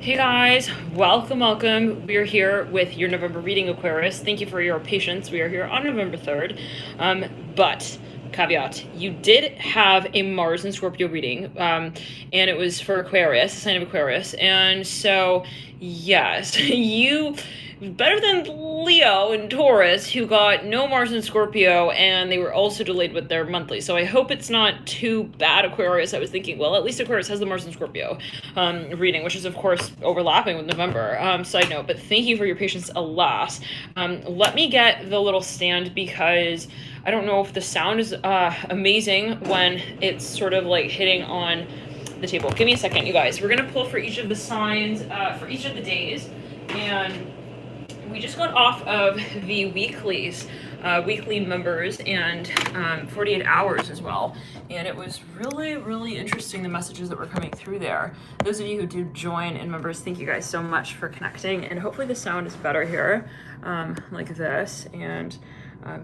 Hey guys, welcome. We are here with your November reading, Aquarius. Thank you for your patience. We are here on November 3rd. But caveat, you did have a Mars and Scorpio reading, and it was for Aquarius, the sign of Aquarius. And so, yes, you better than Leo and Taurus, who got no Mars and Scorpio, and they were also delayed with their monthly. So I hope it's not too bad, Aquarius. I was thinking, well, at least Aquarius has the Mars and Scorpio reading, which is, of course, overlapping with November. Side note, but thank you for your patience, alas. Let me get the little stand because I don't know if the sound is amazing when it's sort of like hitting on the table. Give me a second, you guys. We're going to pull for each of the signs for each of the days, and we just got off of the weeklies, weekly members, and 48 hours as well. And it was really interesting, the messages that were coming through there. Those of you who do join in members, thank you guys so much for connecting. And hopefully the sound is better here, like this. And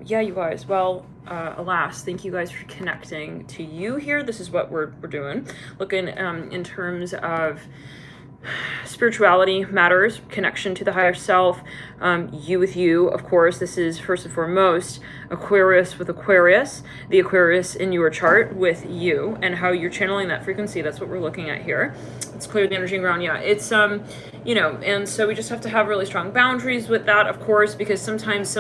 yeah, you guys, well, alas, thank you guys for connecting. To you here, this is what we're doing. Looking in terms of spirituality matters, connection to the higher self, you with you, of course. This is first and foremost Aquarius with Aquarius, the Aquarius in your chart with you, and how you're channeling that frequency. That's what we're looking at here. Let's clear the energy ground. Yeah, it's you know, and so we just have to have really strong boundaries with that, of course, because sometimes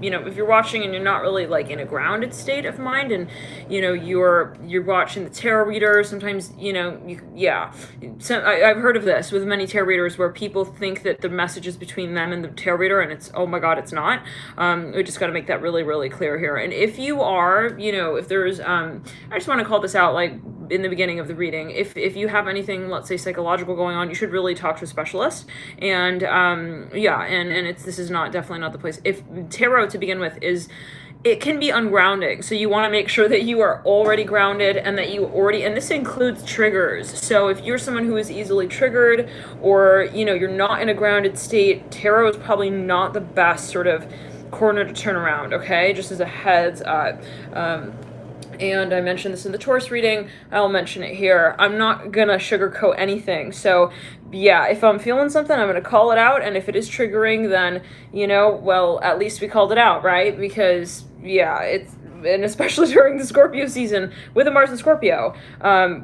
if you're watching and you're not really like in a grounded state of mind, and you're watching the tarot reader, sometimes I've heard of this with many tarot readers where people think that the message is between them and the tarot reader, and it's, oh my god, it's not. We just got to make that really clear here. And if you are, if there's I just want to call this out, like in the beginning of the reading, if you have anything, let's say, psychological going on, you should really talk to a specialist. And this is definitely not the place. If tarot, to begin with, it can be ungrounding. So you want to make sure that you are already grounded, and that and this includes triggers. So if you're someone who is easily triggered, or you're not in a grounded state, tarot is probably not the best sort of corner to turn around, okay? Just as a heads up. And I mentioned this in the Taurus reading, I'll mention it here. I'm not gonna sugarcoat anything. So yeah, if I'm feeling something, I'm gonna call it out. And if it is triggering, then, well, at least we called it out, right? Because yeah, and especially during the Scorpio season with the Mars and Scorpio,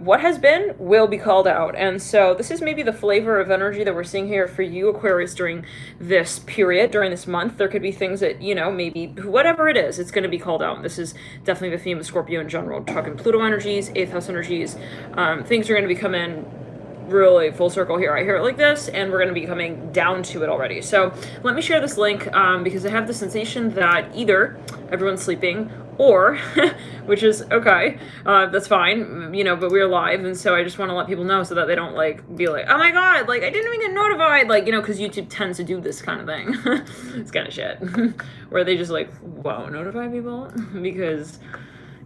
what has been will be called out. And so this is maybe the flavor of energy that we're seeing here for you, Aquarius, during this period, during this month. There could be things that, maybe whatever it is, it's going to be called out. And this is definitely the theme of Scorpio in general. Talking Pluto energies, 8th house energies, things are going to be coming really full circle here. I hear it like this, and we're going to be coming down to it already. So let me share this link because I have the sensation that either everyone's sleeping, or, which is okay, that's fine, but we're live, and so I just want to let people know so that they don't be like, oh my god, I didn't even get notified, because YouTube tends to do this kind of thing. It's kind of shit. Where they just won't notify people, because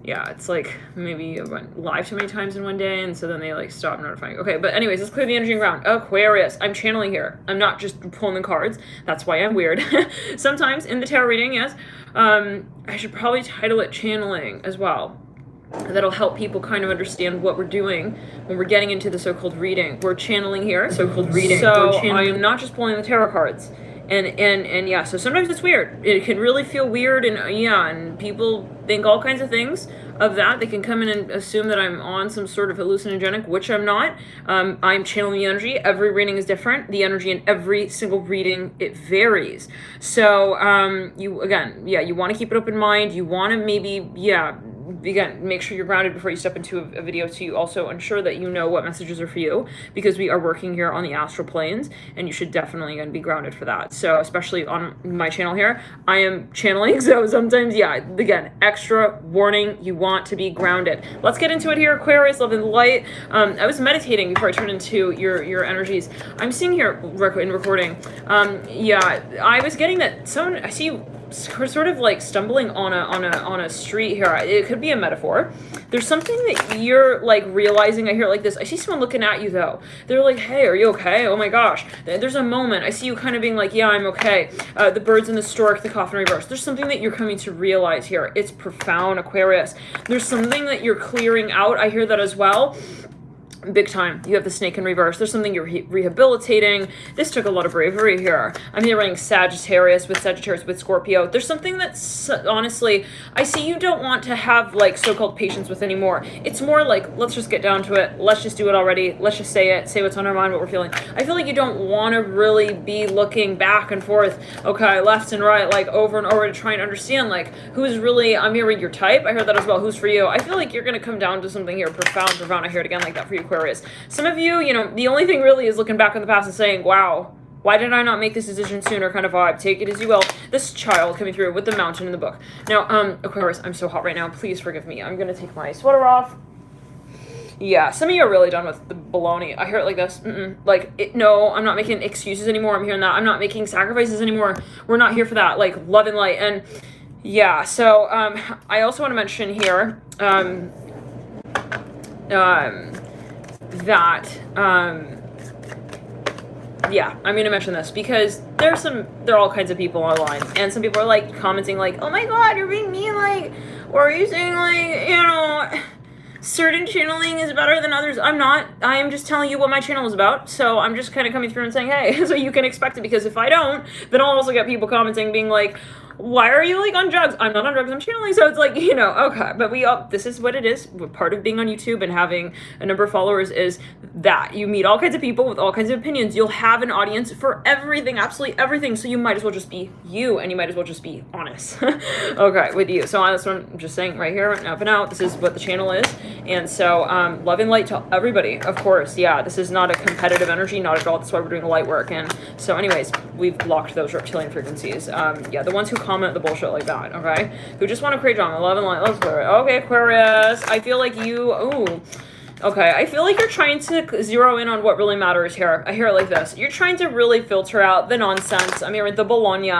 yeah, it's maybe I went live too many times in one day, and so then they stop notifying. Okay, but anyways, let's clear the energy ground. Aquarius, I'm channeling here. I'm not just pulling the cards. That's why I'm weird. Sometimes in the tarot reading, yes. I should probably title it channeling as well. That'll help people kind of understand what we're doing when we're getting into the so-called reading. We're channeling here, so-called reading. So I am not just pulling the tarot cards. And yeah, so sometimes it's weird. It can really feel weird, and people think all kinds of things of that. They can come in and assume that I'm on some sort of hallucinogenic, which I'm not. I'm channeling the energy. Every reading is different. The energy in every single reading, it varies. So you want to keep an open mind. You want to maybe, again, make sure you're grounded before you step into a video, so you also ensure that you know what messages are for you, because we are working here on the astral planes, and you should definitely, again, be grounded for that. So especially on my channel here, I am channeling, so sometimes, again, extra warning, you want to be grounded. Let's get into it here, Aquarius, love and light. I was meditating before I turned into your energies. I'm seeing here in recording, I was getting that someone, I see you sort of stumbling on a street here. It could be a metaphor. There's something that you're realizing. I hear it like this. I see someone looking at you though. They're like, hey, are you okay? Oh my gosh. There's a moment. I see you kind of being like, yeah, I'm okay. The birds in the stork, the cough in reverse. There's something that you're coming to realize here. It's profound, Aquarius. There's something that you're clearing out. I hear that as well. Big time. You have the snake in reverse. There's something you're rehabilitating. This took a lot of bravery here. I'm here running Sagittarius with Scorpio. There's something that's, honestly, I see you don't want to have, like, so-called patience with anymore. It's more like, let's just get down to it. Let's just do it already. Let's just say it. Say what's on our mind, what we're feeling. I feel like you don't want to really be looking back and forth, okay, left and right, like, over and over to try and understand, like, who's really, I'm here with your type. I heard that as well. Who's for you? I feel like you're going to come down to something here profound. I hear it again like that for you, Aquarius. Some of you, you know, the only thing really is looking back in the past and saying, wow, why did I not make this decision sooner kind of vibe. Take it as you will. This child coming through with the mountain in the book. Now, Aquarius, I'm so hot right now. Please forgive me. I'm going to take my sweater off. Yeah, some of you are really done with the baloney. I hear it like this. No, I'm not making excuses anymore. I'm hearing that. I'm not making sacrifices anymore. We're not here for that. Like, love and light. And yeah, so I also want to mention here yeah, I'm going to mention this because there are all kinds of people online, and some people are, like, commenting, like, oh my god, you're being mean, like, or are you saying, like, you know, certain channeling is better than others? I'm not. I am just telling you what my channel is about, so I'm just kind of coming through and saying, hey, so you can expect it, because if I don't, then I'll also get people commenting being like, why are you, like, on drugs? I'm not on drugs, I'm channeling. So it's like, you know, okay, but this is what it is. Part of being on YouTube and having a number of followers is that you meet all kinds of people with all kinds of opinions. You'll have an audience for everything, absolutely everything. So you might as well just be you, and you might as well just be honest. Okay, with you. So that's what I'm just saying right here, up and out. This is what the channel is. And so love and light to everybody, of course. Yeah, this is not a competitive energy, not at all. That's why we're doing the light work. And so anyways, we've blocked those reptilian frequencies. Yeah, the ones who comment the bullshit like that, okay? Who just want to create drama. Love and light. Let's clear it. Okay, Aquarius. I feel like you... Ooh. Okay, I feel like you're trying to zero in on what really matters here. I hear it like this. You're trying to really filter out the nonsense. I'm hearing the Bologna.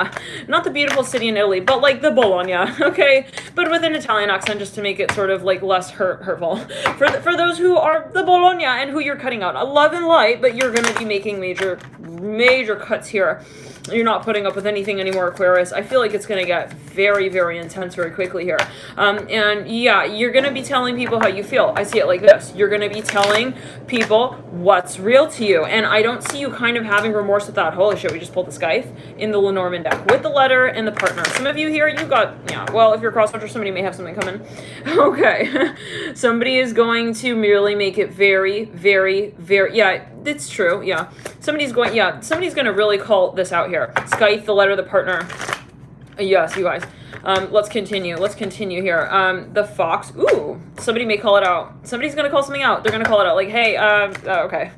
Not the beautiful city in Italy, but, like, the Bologna, okay? But with an Italian accent, just to make it sort of, like, less hurtful. For those who are the Bologna and who you're cutting out. Love and light, but you're going to be making major cuts here. You're not putting up with anything anymore, Aquarius. I feel like it's going to get very, very intense very quickly here. And yeah, you're going to be telling people how you feel. I see it like this. You're going to be telling people what's real to you. And I don't see you kind of having remorse with that. Holy shit, we just pulled the Scythe in the Lenormand deck with the letter and the partner. Some of you here, you got, yeah, well, if you're a cross-country, somebody may have something coming. Okay. Somebody is going to merely make it very, very, very, yeah, it's true, yeah. Somebody's going to really call this out here. Scythe, the letter, the partner. Yes, you guys. Let's continue here. The fox. Ooh, somebody may call it out. Somebody's going to call something out. They're going to call it out. Like, hey, okay.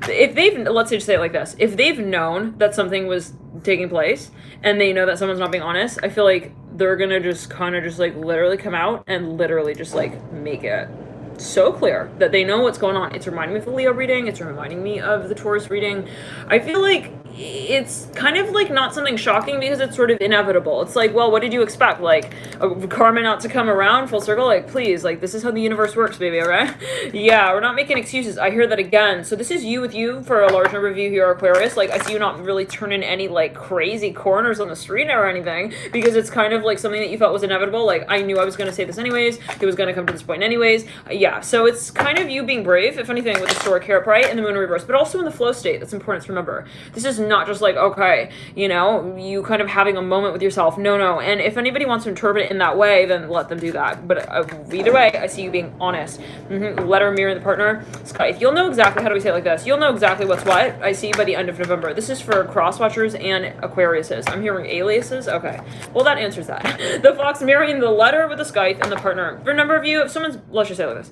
If let's just say it like this. If they've known that something was taking place and they know that someone's not being honest, I feel like they're going to just kind of just, like, literally come out and literally just, like, make it so clear that they know what's going on. It's reminding me of the Leo reading. It's reminding me of the Taurus reading. I feel like it's kind of like not something shocking because it's sort of inevitable. It's like, well, what did you expect? Like a karma not to come around full circle? Like, please, like, this is how the universe works, baby, all right? Yeah, we're not making excuses. I hear that again. So this is you with you for a large number of you here, Aquarius. Like, I see you not really turning any, like, crazy corners on the street or anything because it's kind of like something that you felt was inevitable. Like, I knew I was going to say this anyways. It was going to come to this point anyways. Yeah, so it's kind of you being brave, if anything, with the Stork here, right? And the moon in reverse, but also in the flow state. That's important to remember. This is not just like, okay, you know, you kind of having a moment with yourself. No. And if anybody wants to interpret it in that way, then let them do that. But either way, I see you being honest. Letter, mirror, the partner. Scythe. You'll know exactly, how do we say it like this? You'll know exactly what's what, I see, by the end of November. This is for cross-watchers and Aquariuses. I'm hearing aliases. Okay. Well, that answers that. The fox marrying the letter with the Scythe and the partner. For a number of you, if someone's, let's just say it like this.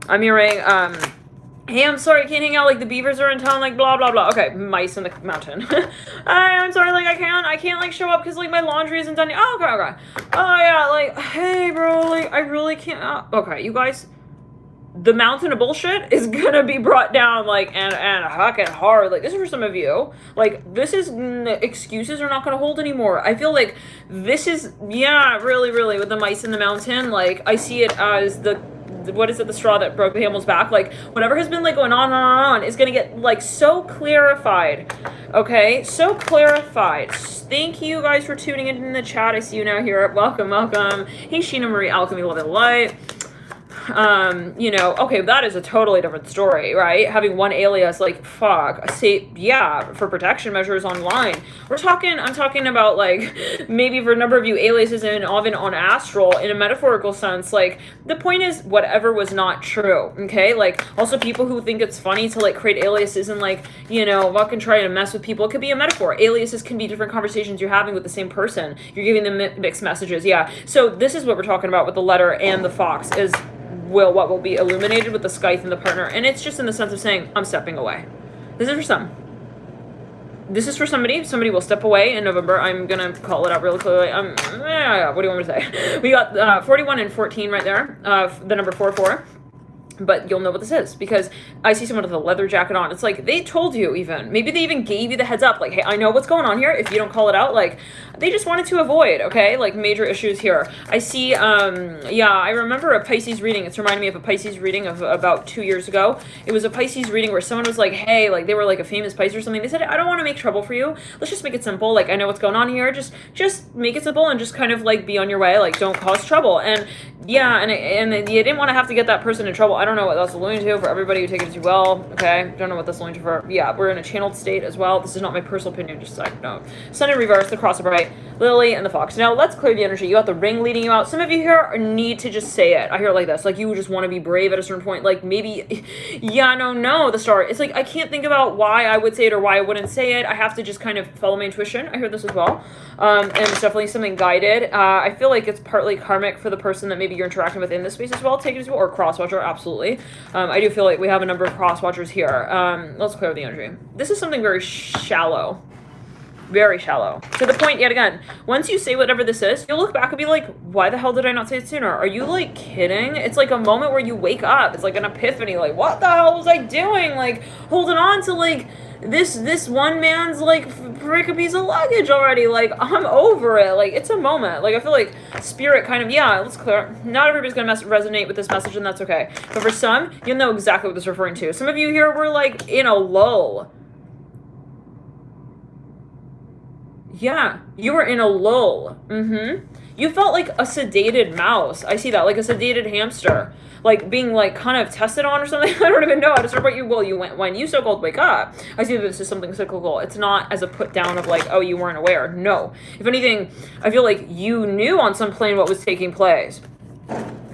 I'm hearing, hey, I'm sorry, I can't hang out, like, the beavers are in town, like, blah, blah, blah. Okay, mice in the mountain. I'm sorry, like, I can't, like, show up because, like, my laundry isn't done yet. Oh, okay. Oh, yeah, like, hey, bro, like, I really can't. Okay, you guys, the mountain of bullshit is gonna be brought down, like, and fucking hard. Like, this is for some of you. Like, this is, excuses are not gonna hold anymore. I feel like this is, yeah, really, really, with the mice in the mountain, like, I see it as what is it, the straw that broke the camel's back? Like, whatever has been, like, going on is gonna get, like, so clarified. Okay, so clarified. Thank you guys for tuning in the chat. I see you now here. Welcome. Hey, Sheena Marie, Alchemy, Love and Light. You know, okay, that is a totally different story, right? Having one alias, like, fuck, say, yeah, for protection measures online. I'm talking about, like, maybe for a number of you, aliases and even on astral, in a metaphorical sense, like, the point is, whatever was not true, okay? Like, also people who think it's funny to, like, create aliases and, like, you know, fucking try to mess with people, it could be a metaphor. Aliases can be different conversations you're having with the same person. You're giving them mixed messages, yeah. So this is what we're talking about with the letter and the fox, is what will be illuminated with the scythe and the partner. And it's just in the sense of saying, I'm stepping away. This is for some. This is for somebody. Somebody will step away in November. I'm going to call it out really clearly. What do you want me to say? We got 41 and 14 right there. The number 44. But you'll know what this is, because I see someone with a leather jacket on. It's like, they told you even. Maybe they even gave you the heads up. Like, hey, I know what's going on here. If you don't call it out, like, they just wanted to avoid, okay? Like, major issues here. I see, yeah, I remember a Pisces reading. It's reminding me of a Pisces reading of about 2 years ago. It was a Pisces reading where someone was like, hey, like, they were like a famous Pisces or something. They said, I don't want to make trouble for you. Let's just make it simple. Like, I know what's going on here. Just make it simple and just kind of, like, be on your way. Like, don't cause trouble. And, yeah, and you didn't want to have to get that person in trouble. I don't know what that's alluding to for everybody who take it too well, okay? Don't know what that's alluding to for, yeah, we're in a channeled state as well. This is not my personal opinion, just a side note. Sun in reverse, the cross of right, Lily, and the fox. Now, let's clear the energy. You got the ring leading you out. Some of you here need to just say it. I hear it like this, like you just want to be brave at a certain point, like maybe, yeah, no, the star. It's like, I can't think about why I would say it or why I wouldn't say it. I have to just kind of follow my intuition. I hear this as well. And it's definitely something guided. I feel like it's partly karmic for the person that maybe you're interacting with in this space as well. Take it as well, or cross-watcher, absolutely. I do feel like we have a number of cross-watchers here. Let's clear the energy. This is something very shallow. Very shallow. To the point, yet again, once you say whatever this is, you'll look back and be like, why the hell did I not say it sooner? Are you, like, kidding? It's like a moment where you wake up. It's like an epiphany. Like, what the hell was I doing? Like, holding on to, like, this one man's, like, frick a piece of luggage already. Like, I'm over it. Like, it's a moment. Like, I feel like spirit kind of, yeah, let's clear. Not everybody's gonna resonate with this message, and that's okay. But for some, you'll know exactly what this is referring to. Some of you here were, like, in a lull. Yeah, you were in a lull. You felt like a sedated mouse. I see that, like a sedated hamster. Like being like kind of tested on or something. I don't even know how to start. You went when you so-called wake up. I see that this is something cyclical. It's not as a put down of like, oh, you weren't aware. No. If anything, I feel like you knew on some plane what was taking place.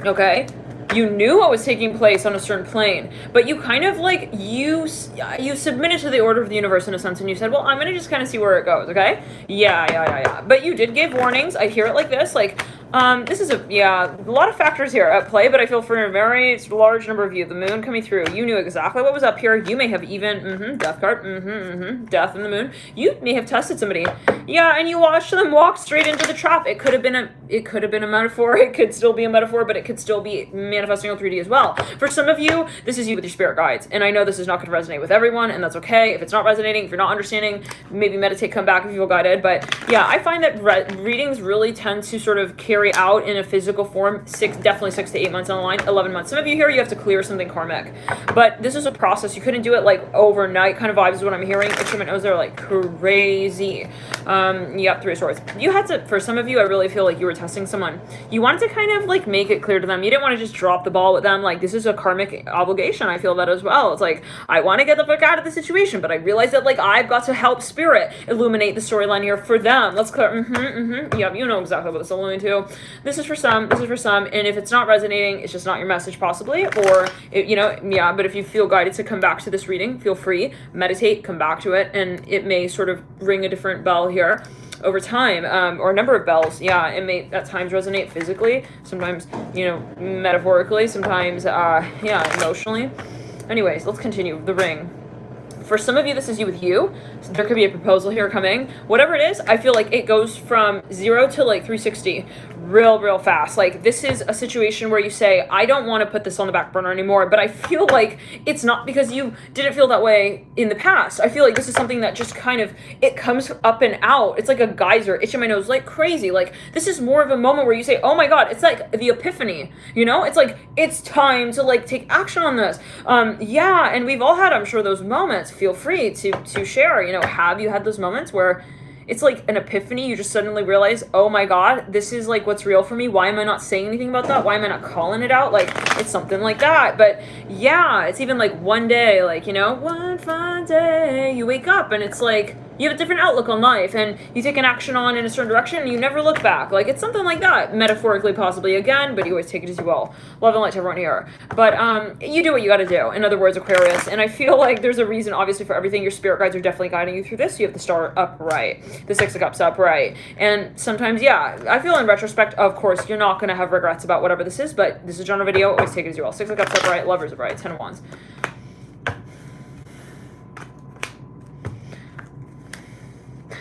Okay? You knew what was taking place on a certain plane, but you kind of like, you submitted to the order of the universe in a sense, and you said, well, I'm going to just kind of see where it goes, okay? Yeah. But you did give warnings. I hear it like this, like, this is a lot of factors here at play, but I feel for a very large number of you, the moon coming through, you knew exactly what was up here. You may have even, death card, death in the moon. You may have tested somebody. Yeah, and you watched them walk straight into the trap. It could have been a metaphor. It could still be a metaphor, but it could still be manifesting on 3D as well. For some of you, this is you with your spirit guides, and I know this is not going to resonate with everyone, and that's okay. If it's not resonating, if you're not understanding, maybe meditate, come back if you feel guided. But yeah, I find that readings really tend to sort of carry out in a physical form, definitely 6 to 8 months on the line, 11 months. Some of you here, you have to clear something karmic, but this is a process. You couldn't do it like overnight kind of vibes is what I'm hearing. Instrument knows they're like crazy. Yep, 3 of swords. You had to, for some of you, I really feel like you were testing someone. You wanted to kind of like make it clear to them. You didn't want to just drop the ball with them. Like, this is a karmic obligation. I feel that as well. It's like, I want to get the fuck out of the situation, but I realize that like I've got to help spirit illuminate the storyline here for them. Let's clear. Yep, you know exactly what this is alluding to. This is for some, and if it's not resonating, it's just not your message possibly, or, but if you feel guided to come back to this reading, feel free, meditate, come back to it, and it may sort of ring a different bell here over time, or a number of bells. Yeah, it may at times resonate physically, sometimes, metaphorically, sometimes, emotionally. Anyways, let's continue. The ring. For some of you, this is you with you. So there could be a proposal here coming. Whatever it is, I feel like it goes from 0 to like 360 real fast. Like, this is a situation where you say, I don't want to put this on the back burner anymore, but I feel like it's not because you didn't feel that way in the past. I feel like this is something that just kind of, it comes up and out. It's like a geyser itching my nose like crazy. Like, this is more of a moment where you say, oh my God, it's like the epiphany, It's like, it's time to like take action on this. And we've all had, I'm sure, those moments. Feel free to share, have you had those moments where it's like an epiphany. You just suddenly realize, oh my God, this is like what's real for me. Why am I not saying anything about that? Why am I not calling it out? Like, it's something like that. But yeah, it's even like one day, like, you know, one fun day, you wake up and it's like, you have a different outlook on life and you take an action on in a certain direction and you never look back. Like, it's something like that, metaphorically, possibly again, but you always take it as you will. Love and light to everyone here. But you do what you got to do. In other words, Aquarius. And I feel like there's a reason, obviously, for everything. Your spirit guides are definitely guiding you through this. You have the Star upright, the Six of Cups upright. And sometimes, yeah, I feel in retrospect, of course, you're not going to have regrets about whatever this is, but this is a general video. Always take it as you will. Six of Cups upright, Lovers upright, Ten of Wands.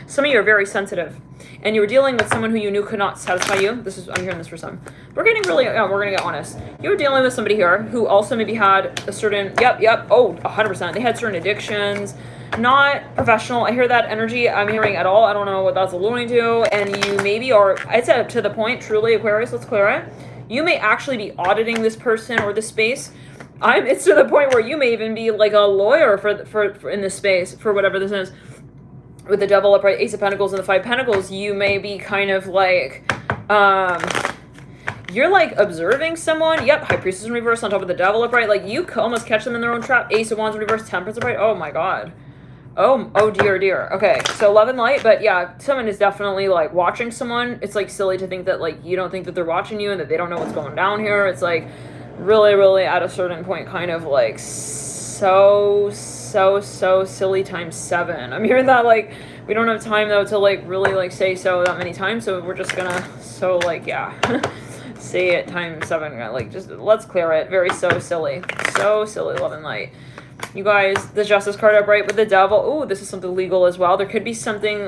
Some of you are very sensitive, and you were dealing with someone who you knew could not satisfy you. I'm hearing this for some. We're getting really, we're going to get honest. You were dealing with somebody here who also maybe had a certain, oh, 100%. They had certain addictions, not professional. I hear that energy. I'm hearing at all. I don't know what that's alluding to. And you maybe are, I'd say to the point, truly, Aquarius, let's clear it. You may actually be auditing this person or this space. It's to the point where you may even be like a lawyer for in this space, for whatever this is. With the Devil upright, Ace of Pentacles, and the Five of Pentacles, you may be kind of like, you're like observing someone. Yep, High Priestess in reverse on top of the Devil upright. Like, you could almost catch them in their own trap. Ace of Wands in reverse, Temperance upright. Oh my God. Oh dear, dear. Okay, so love and light, but yeah, someone is definitely like watching someone. It's like silly to think that like you don't think that they're watching you and that they don't know what's going down here. It's like really, really at a certain point kind of like so silly times 7. I'm hearing that like we don't have time though to like really like say so that many times, so we're just gonna yeah say it times 7. Like, just let's clear it. Very so silly, love and light. You guys, the Justice card upright with the Devil. Oh, this is something legal as well. There could be something,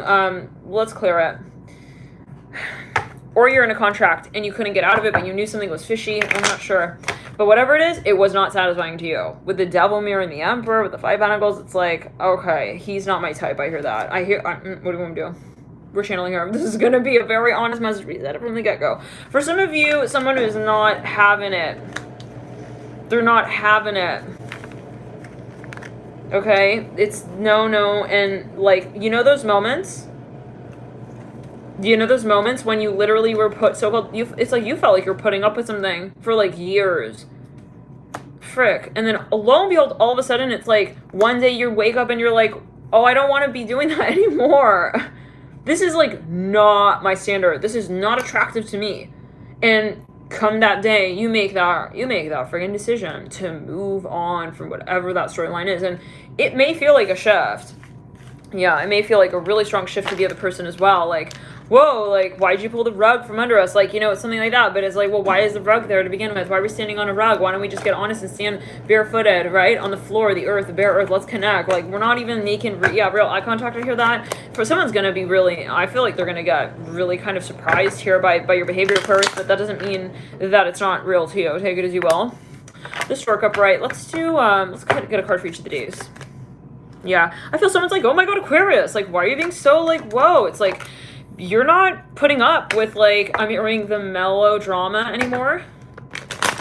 let's clear it. Or you're in a contract and you couldn't get out of it, but you knew something was fishy. I'm not sure. But whatever it is, it was not satisfying to you. With the Devil mirror and the Emperor, with the Five Pentacles, it's like, okay, he's not my type. I hear that. What do you want to do? We're channeling her. This is going to be a very honest message. Read that from the get-go. For some of you, someone who's not having it. They're not having it. Okay? It's no, and like, you know those moments? You know those moments when you literally were so-called, it's like you felt like you're putting up with something for like years. Frick. And then lo and behold, all of a sudden it's like one day you wake up and you're like, oh, I don't want to be doing that anymore. This is like not my standard. This is not attractive to me. And come that day, you make that friggin' decision to move on from whatever that storyline is. And it may feel like a shift. Yeah, it may feel like a really strong shift to the other person as well. Like, whoa, like, why'd you pull the rug from under us? Like, you know, it's something like that. But it's like, well, why is the rug there to begin with? Why are we standing on a rug? Why don't we just get honest and stand barefooted, right? On the floor, the earth, the bare earth, let's connect. Like, we're not even making, real eye contact. I hear that. For someone's going to be really, I feel like they're going to get really kind of surprised here by your behavior first. But that doesn't mean that it's not real to you. Take it as you will. The Stork upright. Let's get a card for each of the days. Yeah, I feel someone's like, oh my God, Aquarius. Like, why are you being so like, whoa? It's like, you're not putting up with like, I'm hearing the melodrama anymore.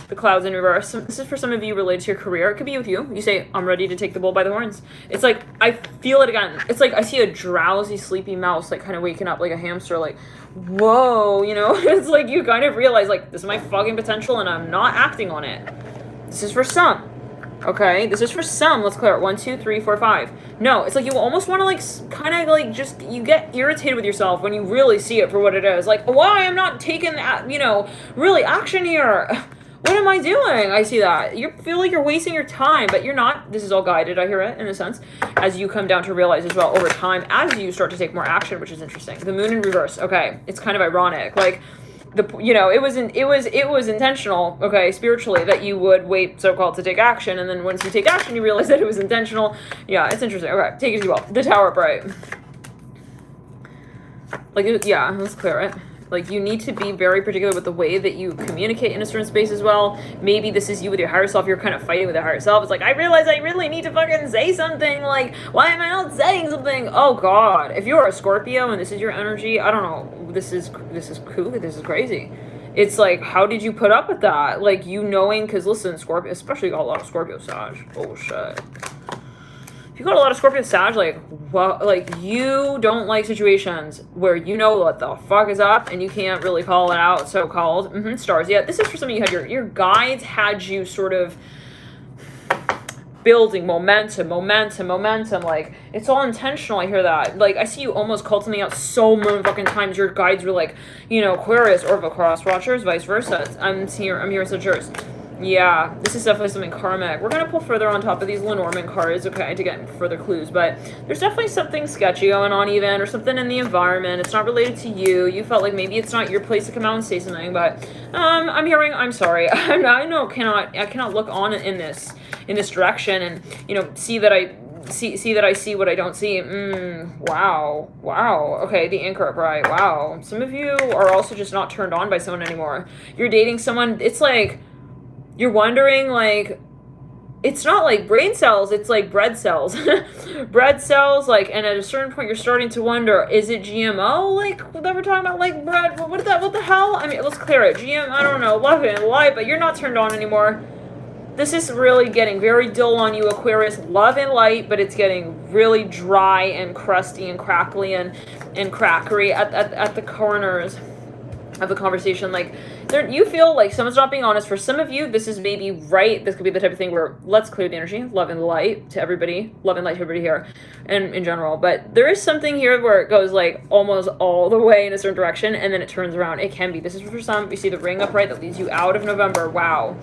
The Clouds in reverse. This is for some of you related to your career. It could be with you. You say, I'm ready to take the bull by the horns. It's like, I feel it again. It's like I see a drowsy, sleepy mouse like kind of waking up like a hamster, like, whoa, you know? It's like you kind of realize like, this is my fucking potential and I'm not acting on it. This is for some. Okay, this is for some. Let's clear it. 1, 2, 3, 4, 5. No, it's like you almost want to like kind of like just, you get irritated with yourself when you really see it for what it is. Like, why I'm not taking that, you know, really action here. What am I doing? I see that. You feel like you're wasting your time, but you're not. This is all guided, I hear it, in a sense, as you come down to realize as well over time, as you start to take more action, which is interesting. The Moon in reverse. Okay, it's kind of ironic. Like, it was intentional, okay, spiritually, that you would wait, so-called, to take action, and then once you take action, you realize that it was intentional. Yeah, it's interesting. Okay, take it as you will. The Tower upright. Like, yeah, let's clear it. Like, you need to be very particular with the way that you communicate in a certain space as well. Maybe this is you with your higher self. You're kind of fighting with your higher self. It's like, I realize I really need to fucking say something. Like, why am I not saying something? Oh, God. If you're a Scorpio and this is your energy, I don't know. This is cool. This is crazy. It's like, how did you put up with that? Like, you knowing, because listen, Scorpio, especially got a lot of Scorpio Sag. Oh, shit. if you got a lot of Scorpio Sag, like, well, like, you don't like situations where you know what the fuck is up and you can't really call it out, so-called. Stars. Yeah, this is for some of you had your guides had you sort of building momentum, like, it's all intentional. I hear that. Like, I see you almost called something out so many fucking times. Your guides were like, you know, Aquarius or the cross watchers, vice versa. I'm here Sagittarius. Yeah, this is definitely something karmic. We're gonna pull further on top of these Lenormand cards, okay, to get further clues, but there's definitely something sketchy going on even, or something in the environment. It's not related to you. You felt like maybe it's not your place to come out and say something, but I'm hearing, I'm sorry. I cannot look on in this direction and, you know, see that I see what I don't see. Wow. Okay, the anchor upright. Wow. Some of you are also just not turned on by someone anymore. You're dating someone, it's like, you're wondering, like, it's not like brain cells, it's like bread cells. Bread cells, like, and at a certain point you're starting to wonder, is it GMO? Like, what we're talking about, like, bread, what the hell? I mean, let's clear it. I don't know, love it and light, but you're not turned on anymore. This is really getting very dull on you, Aquarius. Love and light, but it's getting really dry and crusty and crackly and crackery at the corners of the conversation. Like, you feel like someone's not being honest. For some of you, this is maybe right. This could be the type of thing where let's clear the energy. Love and light to everybody. Love and light to everybody here and in general. But there is something here where it goes like almost all the way in a certain direction and then it turns around. It can be. This is for some. You see the ring upright that leads you out of November. Wow.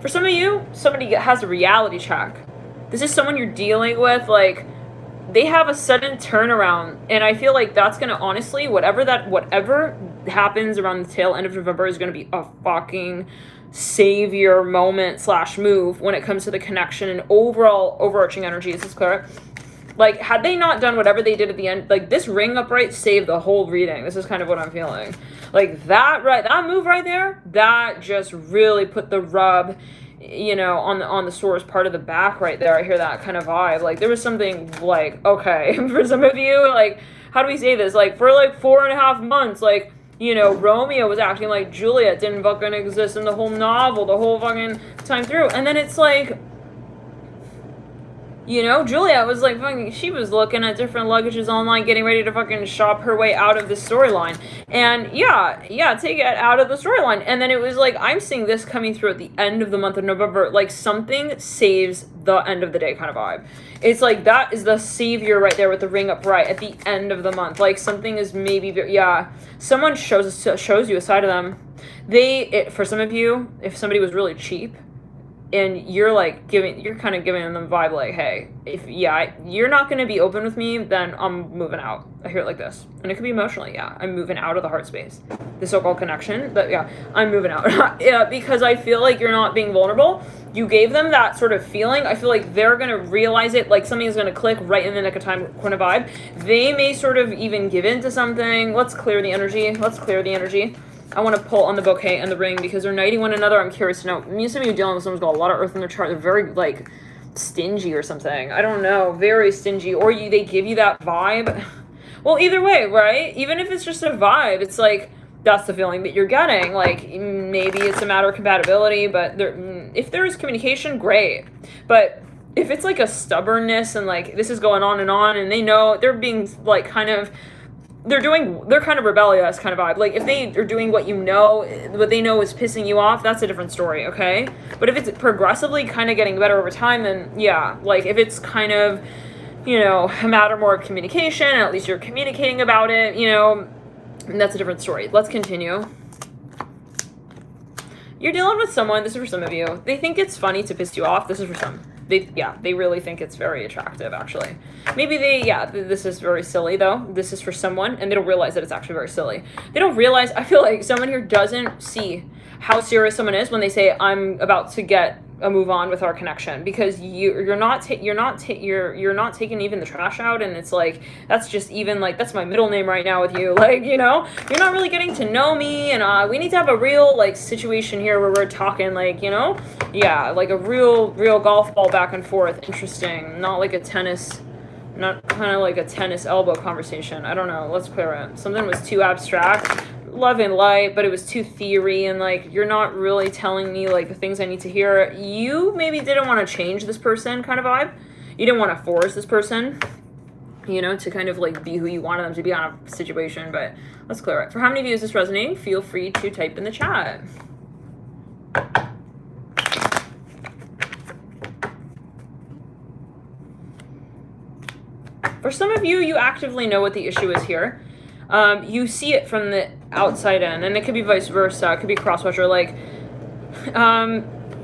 For some of you, somebody has a reality check. This is someone you're dealing with, like, they have a sudden turnaround, and I feel like that's gonna, honestly, whatever happens around the tail end of November is gonna be a fucking savior moment / move when it comes to the connection and overall overarching energy. Is this clear? Like, had they not done whatever they did at the end, like, this ring upright saved the whole reading. This is kind of what I'm feeling. Like, that move right there, that just really put the rub, you know, on the sore's part of the back right there. I hear that kind of vibe. Like, there was something, like, okay, for some of you, like, how do we say this? Like, for, like, 4.5 months, like, you know, Romeo was acting like Juliet didn't fucking exist in the whole novel, the whole fucking time through. And then it's like, you know, Juliet was like, fucking, she was looking at different luggages online, getting ready to fucking shop her way out of the storyline. And yeah, take it out of the storyline. And then it was like, I'm seeing this coming through at the end of the month of November, like something saves the end of the day kind of vibe. It's like, that is the savior right there with the ring upright at the end of the month. Like, something is maybe, someone shows you a side of them. For some of you, if somebody was really cheap, and you're kind of giving them the vibe like, hey, if you're not going to be open with me, then I'm moving out. I hear it like this. And it could be emotionally, I'm moving out of the heart space. The so-called connection, but I'm moving out. Because I feel like you're not being vulnerable. You gave them that sort of feeling. I feel like they're going to realize it, like something's going to click right in the nick of time kind of vibe. They may sort of even give in to something. Let's clear the energy. I want to pull on the bouquet and the ring because they're knighting one another. I'm curious to know. Some of you dealing with someone's got a lot of earth in their chart. They're very, like, stingy or something. I don't know. Very stingy. Or they give you that vibe. Well, either way, right? Even if it's just a vibe, it's like, that's the feeling that you're getting. Like, maybe it's a matter of compatibility, but if there is communication, great. But if it's like a stubbornness and, like, this is going on and they know they're being, like, kind of... they're kind of rebellious kind of vibe. Like, if they are doing what they know is pissing you off, that's a different story, okay? But if it's progressively kind of getting better over time, then yeah, like, if it's kind of, you know, a matter more of communication, at least you're communicating about it, you know, that's a different story. Let's continue. You're dealing with someone, this is for some of you, they think it's funny to piss you off. This is for some. They really think it's very attractive, actually. Maybe this is very silly, though. This is for someone, and they don't realize that it's actually very silly. They don't realize, I feel like someone here doesn't see how serious someone is when they say, I'm about to get a move on with our connection, because you're not taking even the trash out, and it's like, that's just even, like, that's my middle name right now with you, like, you know, you're not really getting to know me, and we need to have a real, like, situation here where we're talking, like, you know, like a real golf ball back and forth. Interesting. Not like a tennis elbow conversation. I don't know. Let's clear it. Something was too abstract. love and light, but it was too theory, and like you're not really telling me like the things I need to hear. You maybe didn't want to change this person kind of vibe. You didn't want to force this person, you know, to kind of like be who you wanted them to be on a situation. But let's clear it. For how many of you is this resonating? Feel free to type in the chat. For some of you, you actively know what the issue is here. You see it from the outside in, and it could be vice versa. It could be cross-watcher, like,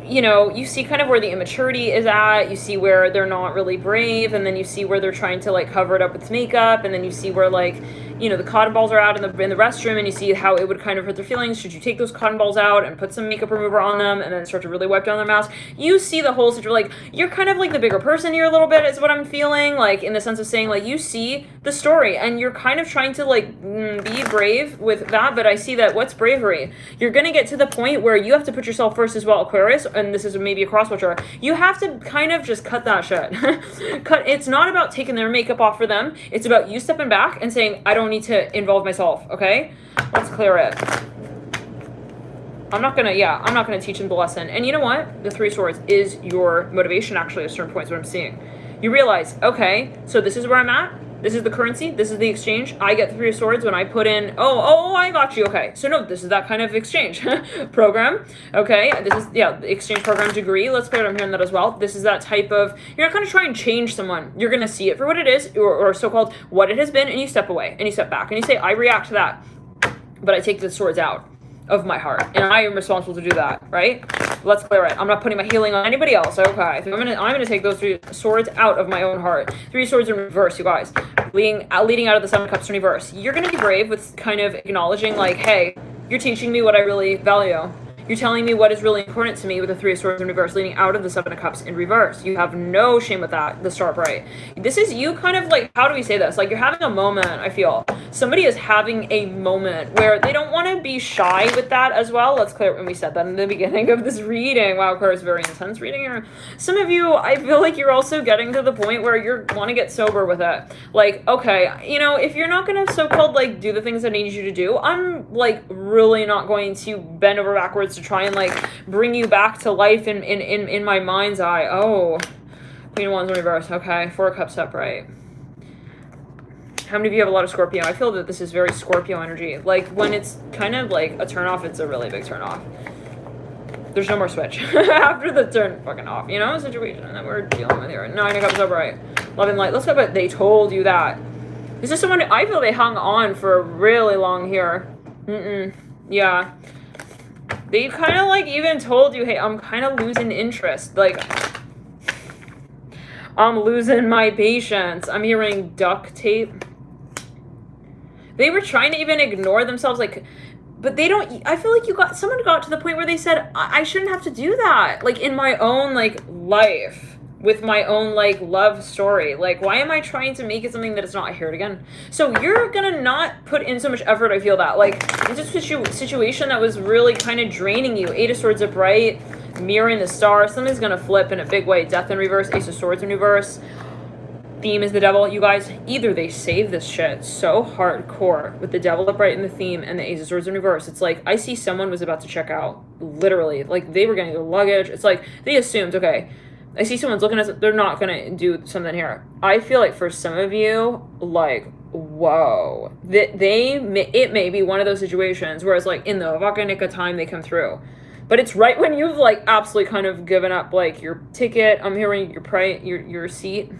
you know, you see kind of where the immaturity is at. You see where they're not really brave, and then you see where they're trying to like cover it up with makeup, and then you see where like, you know, the cotton balls are out in the restroom, and you see how it would kind of hurt their feelings. Should you take those cotton balls out and put some makeup remover on them and then start to really wipe down their mouths? You see the whole situation, like, you're kind of like the bigger person here a little bit is what I'm feeling, like, in the sense of saying, like, you see the story, and you're kind of trying to, like, be brave with that, but I see that what's bravery? You're gonna get to the point where you have to put yourself first as well, Aquarius, and this is maybe a cross-watcher. You have to kind of just cut that shit. It's not about taking their makeup off for them. It's about you stepping back and saying, I don't need to involve myself, okay? Let's clear it. I'm not gonna teach them the lesson. And you know what? The Three of Swords is your motivation, actually, at certain points, what I'm seeing. You realize, okay, so this is where I'm at. This is the currency. This is the exchange. I get the Three of Swords when I put in, oh, I got you. Okay, so no, this is that kind of exchange program. Okay, this is, yeah, the exchange program degree. Let's clear it. I'm hearing that as well. This is that type of, you're not going to try and change someone. You're going to see it for what it is, or so-called what it has been, and you step away, and you step back, and you say, I react to that, but I take the swords out of my heart, and I am responsible to do that, right? Let's clear it. I'm not putting my healing on anybody else. Okay, so I'm gonna take those Three Swords out of my own heart. Three Swords in reverse, you guys. Leading out of the Seven of Cups in reverse. You're gonna be brave with kind of acknowledging, like, hey, you're teaching me what I really value. You're telling me what is really important to me with the Three of Swords in reverse, leading out of the Seven of Cups in reverse. You have no shame with that, the star bright. This is you kind of like, how do we say this? Like, you're having a moment, I feel. Somebody is having a moment where they don't want to be shy with that as well. Let's clear it when we said that in the beginning of this reading. Wow, Aquarius, very intense reading here. Some of you, I feel like you're also getting to the point where you want to get sober with it. Like, okay, you know, if you're not going to so-called, like, do the things I need you to do, I'm, like, really not going to bend over backwards to try and like bring you back to life in my mind's eye. Oh, Queen of Wands in reverse. Okay, Four of Cups upright. How many of you have a lot of Scorpio? I feel that this is very Scorpio energy. Like, when it's kind of like a turn off, it's a really big turn off. There's no more switch after the turn fucking off, you know, situation that we're dealing with here. Nine of Cups upright. Love and light. Let's go, but they told you that. This is someone, I feel they hung on for really long here. Yeah. They kind of like even told you, hey, I'm kind of losing interest. Like, I'm losing my patience. I'm hearing duct tape. They were trying to even ignore themselves, like, but they don't, I feel like someone got to the point where they said, I shouldn't have to do that. Like, in my own, like, life. With my own, like, love story. Like, why am I trying to make it something that it's not? I hear it again. So you're gonna not put in so much effort, I feel that. Like, it's a situation that was really kind of draining you. Eight of Swords upright, mirroring the star. Something's gonna flip in a big way. Death in reverse, Ace of Swords in reverse. Theme is the devil. You guys, either they save this shit so hardcore with the devil upright in the theme and the Ace of Swords in reverse. It's like, I see someone was about to check out. Literally. Like, they were getting their luggage. It's like, they assumed, okay, I see someone's looking at, they're not gonna do something here. I feel like for some of you, like, whoa, it may be one of those situations where it's like in the fucking nick of time they come through, but it's right when you've like absolutely kind of given up like your ticket. I'm hearing your seat.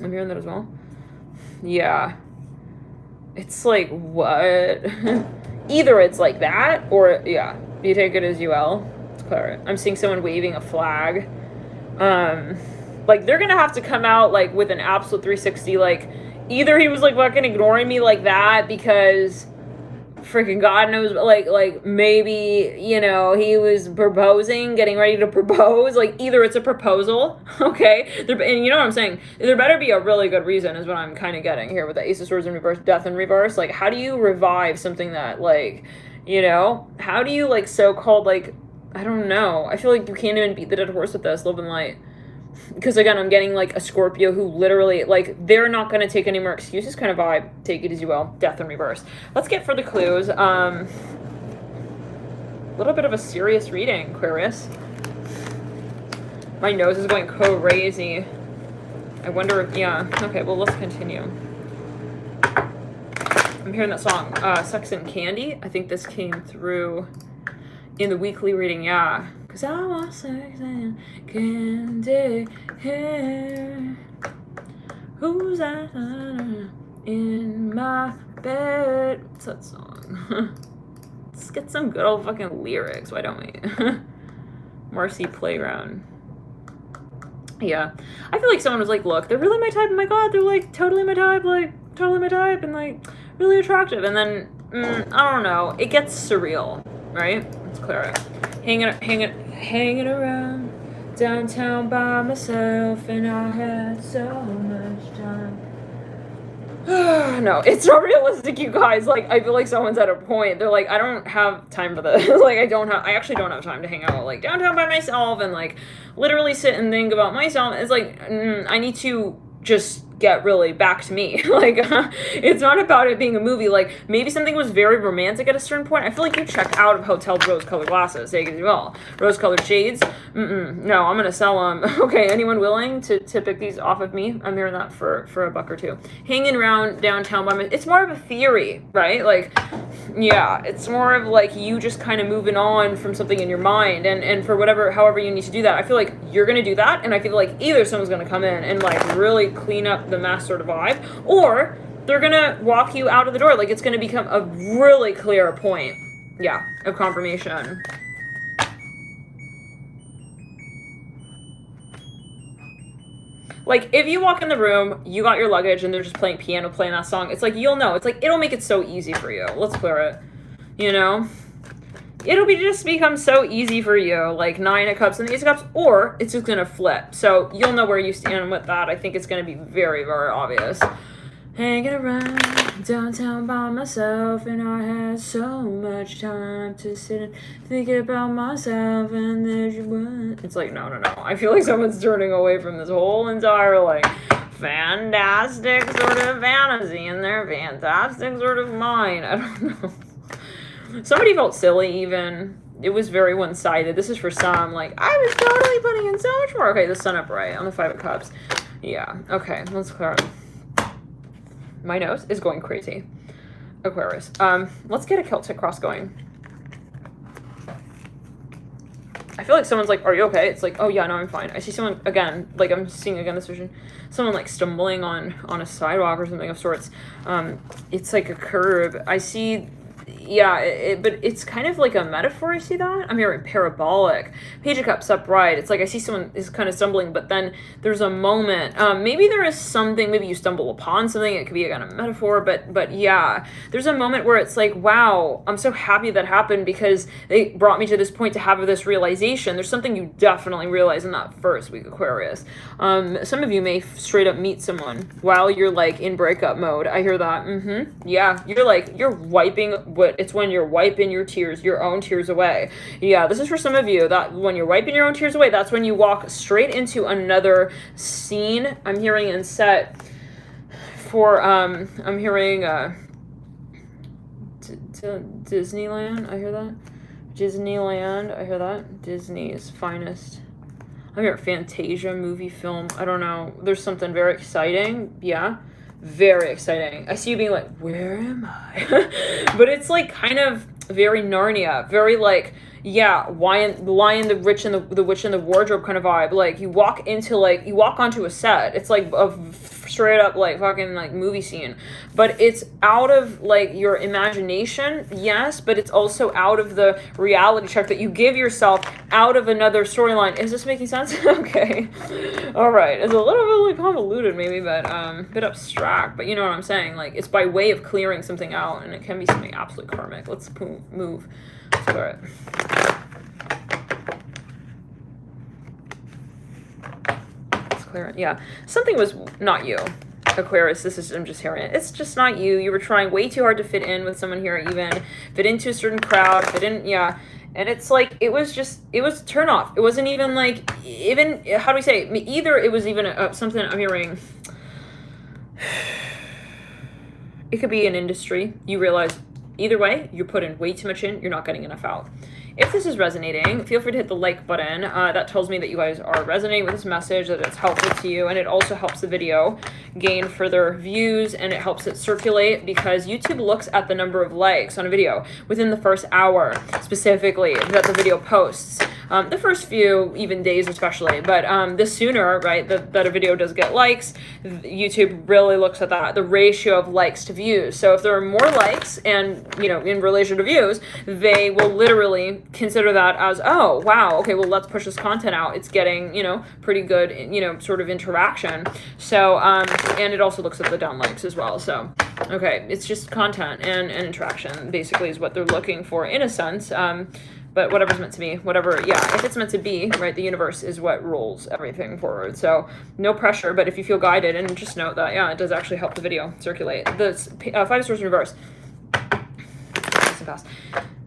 I'm hearing that as well. Yeah, it's like what? Either it's like that or yeah, you take it as you will. It's clear. I'm seeing someone waving a flag. Like they're gonna have to come out like with an absolute 360. Like either he was like fucking ignoring me like that because freaking God knows, like maybe, you know, he was proposing, getting ready to propose. Like either it's a proposal, okay, and you know what I'm saying, there better be a really good reason is what I'm kind of getting here with the Ace of Swords in reverse, Death in reverse. Like how do you revive something that, like, you know, how do you like so-called, like, I don't know. I feel like you can't even beat the dead horse with this. Love and light. because again, I'm getting like a Scorpio who literally, like, they're not going to take any more excuses kind of vibe. Take it as you will. Death in reverse. Let's get for the clues. A little bit of a serious reading, Aquarius. My nose is going crazy. I wonder if, yeah. Okay, well, let's continue. I'm hearing that song, Sex and Candy. I think this came through in the weekly reading, yeah. Cause I want sex and candy here. Who's that in my bed? What's that song? Let's get some good old fucking lyrics, why don't we? Marcy Playground. Yeah. I feel like someone was like, look, they're really my type, oh my god, they're like totally my type, and like really attractive. And then, I don't know, it gets surreal, right? Let's clear it. Hanging around downtown by myself, and I had so much time. No, it's not realistic, you guys. Like, I feel like someone's at a point. They're like, I don't have time for this. Like, I actually don't have time to hang out, like, downtown by myself and, like, literally sit and think about myself. It's like, I need to just get really back to me. Like, it's not about it being a movie. Like, maybe something was very romantic at a certain point. I feel like you check out of Hotel rose-colored glasses. Take it as well. Rose-colored shades. No, I'm gonna sell them. Okay, anyone willing to pick these off of me? I'm hearing that for a buck or two. Hanging around downtown by my, it's more of a theory, right? Like, yeah, it's more of like you just kind of moving on from something in your mind, and for however you need to do that. I feel like you're gonna do that, and I feel like either someone's gonna come in and like really clean up the mess sort of vibe, or they're gonna walk you out of the door. Like, it's gonna become a really clear point, yeah, of confirmation. Like, if you walk in the room, you got your luggage, and they're just playing that song, it's like, you'll know. It's like, it'll make it so easy for you. Let's clear it. You know? It'll just become so easy for you. Like, 9 of Cups and the Ace of Cups, or it's just gonna flip. So, you'll know where you stand with that. I think it's gonna be very, very obvious. Hanging around downtown by myself, and I had so much time to sit and think about myself, and there's your one. It's like, no. I feel like someone's turning away from this whole entire, like, fantastic sort of fantasy in their fantastic sort of mind. I don't know. Somebody felt silly even. It was very one-sided. This is for some. Like, I was totally putting in so much more. Okay, the sun upright on the 5 of Cups. Yeah, okay, let's clear it. My nose is going crazy. Aquarius. Let's get a Celtic cross going. I feel like someone's like, are you okay? It's like, oh yeah, no, I'm fine. I see someone, again, like I'm seeing again this vision, someone like stumbling on a sidewalk or something of sorts. It's like a curb. I see, yeah, but it's kind of like a metaphor. I see that. I'm hearing parabolic. Page of Cups upright. It's like I see someone is kind of stumbling, but then there's a moment. Maybe there is something. Maybe you stumble upon something. It could be a kind of metaphor, but yeah, there's a moment where it's like, wow, I'm so happy that happened because they brought me to this point to have this realization. There's something you definitely realize in that first week, Aquarius. Some of you may straight up meet someone while you're like in breakup mode. I hear that. Yeah, you're wiping what. It's when you're wiping your own tears away. Yeah, this is for some of you, that when you're wiping your own tears away, that's when you walk straight into another scene. I'm hearing in set for, I'm hearing, Disneyland, I hear that. Disneyland, I hear that. Disney's finest. I'm hearing Fantasia movie film. I don't know. There's something very exciting. Yeah. Very exciting. I see you being like, where am I? But it's like kind of very Narnia, very like, yeah, Lion, the Witch and the Witch in the Wardrobe kind of vibe. Like you walk onto a set. It's like a straight up like fucking like movie scene, but it's out of like your imagination, yes, but it's also out of the reality check that you give yourself out of another storyline. Is this making sense? Okay, all right. It's a little bit like convoluted maybe, but a bit abstract, but you know what I'm saying. Like it's by way of clearing something out, and it can be something absolutely karmic. Let's move. All right. Clear it. Yeah, something was not you, Aquarius. I'm just hearing it. It's just not you. You were trying way too hard to fit in with someone here, even fit into a certain crowd, fit in. Yeah, And it's like, it was a turn off. It wasn't even like, even, how do we say, either it was even something I'm hearing, it could be an industry. You realize either way, you're putting way too much in, you're not getting enough out. If this is resonating, feel free to hit the like button. That tells me that you guys are resonating with this message, that it's helpful to you, and it also helps the video gain further views, and it helps it circulate, because YouTube looks at the number of likes on a video within the first hour, specifically, that the video posts. The first few, even days especially, but the sooner, right, that a video does get likes, YouTube really looks at that, the ratio of likes to views. So if there are more likes and, you know, in relation to views, they will literally consider that as, oh, wow, okay, well, let's push this content out. It's getting, you know, pretty good, you know, sort of interaction. So, and it also looks at the down likes as well. So, okay, it's just content and interaction, basically, is what they're looking for in a sense. But whatever's meant to be, whatever, yeah, if it's meant to be, right, the universe is what rolls everything forward. So no pressure, but if you feel guided, and just note that, yeah, it does actually help the video circulate. The Five of Swords in reverse.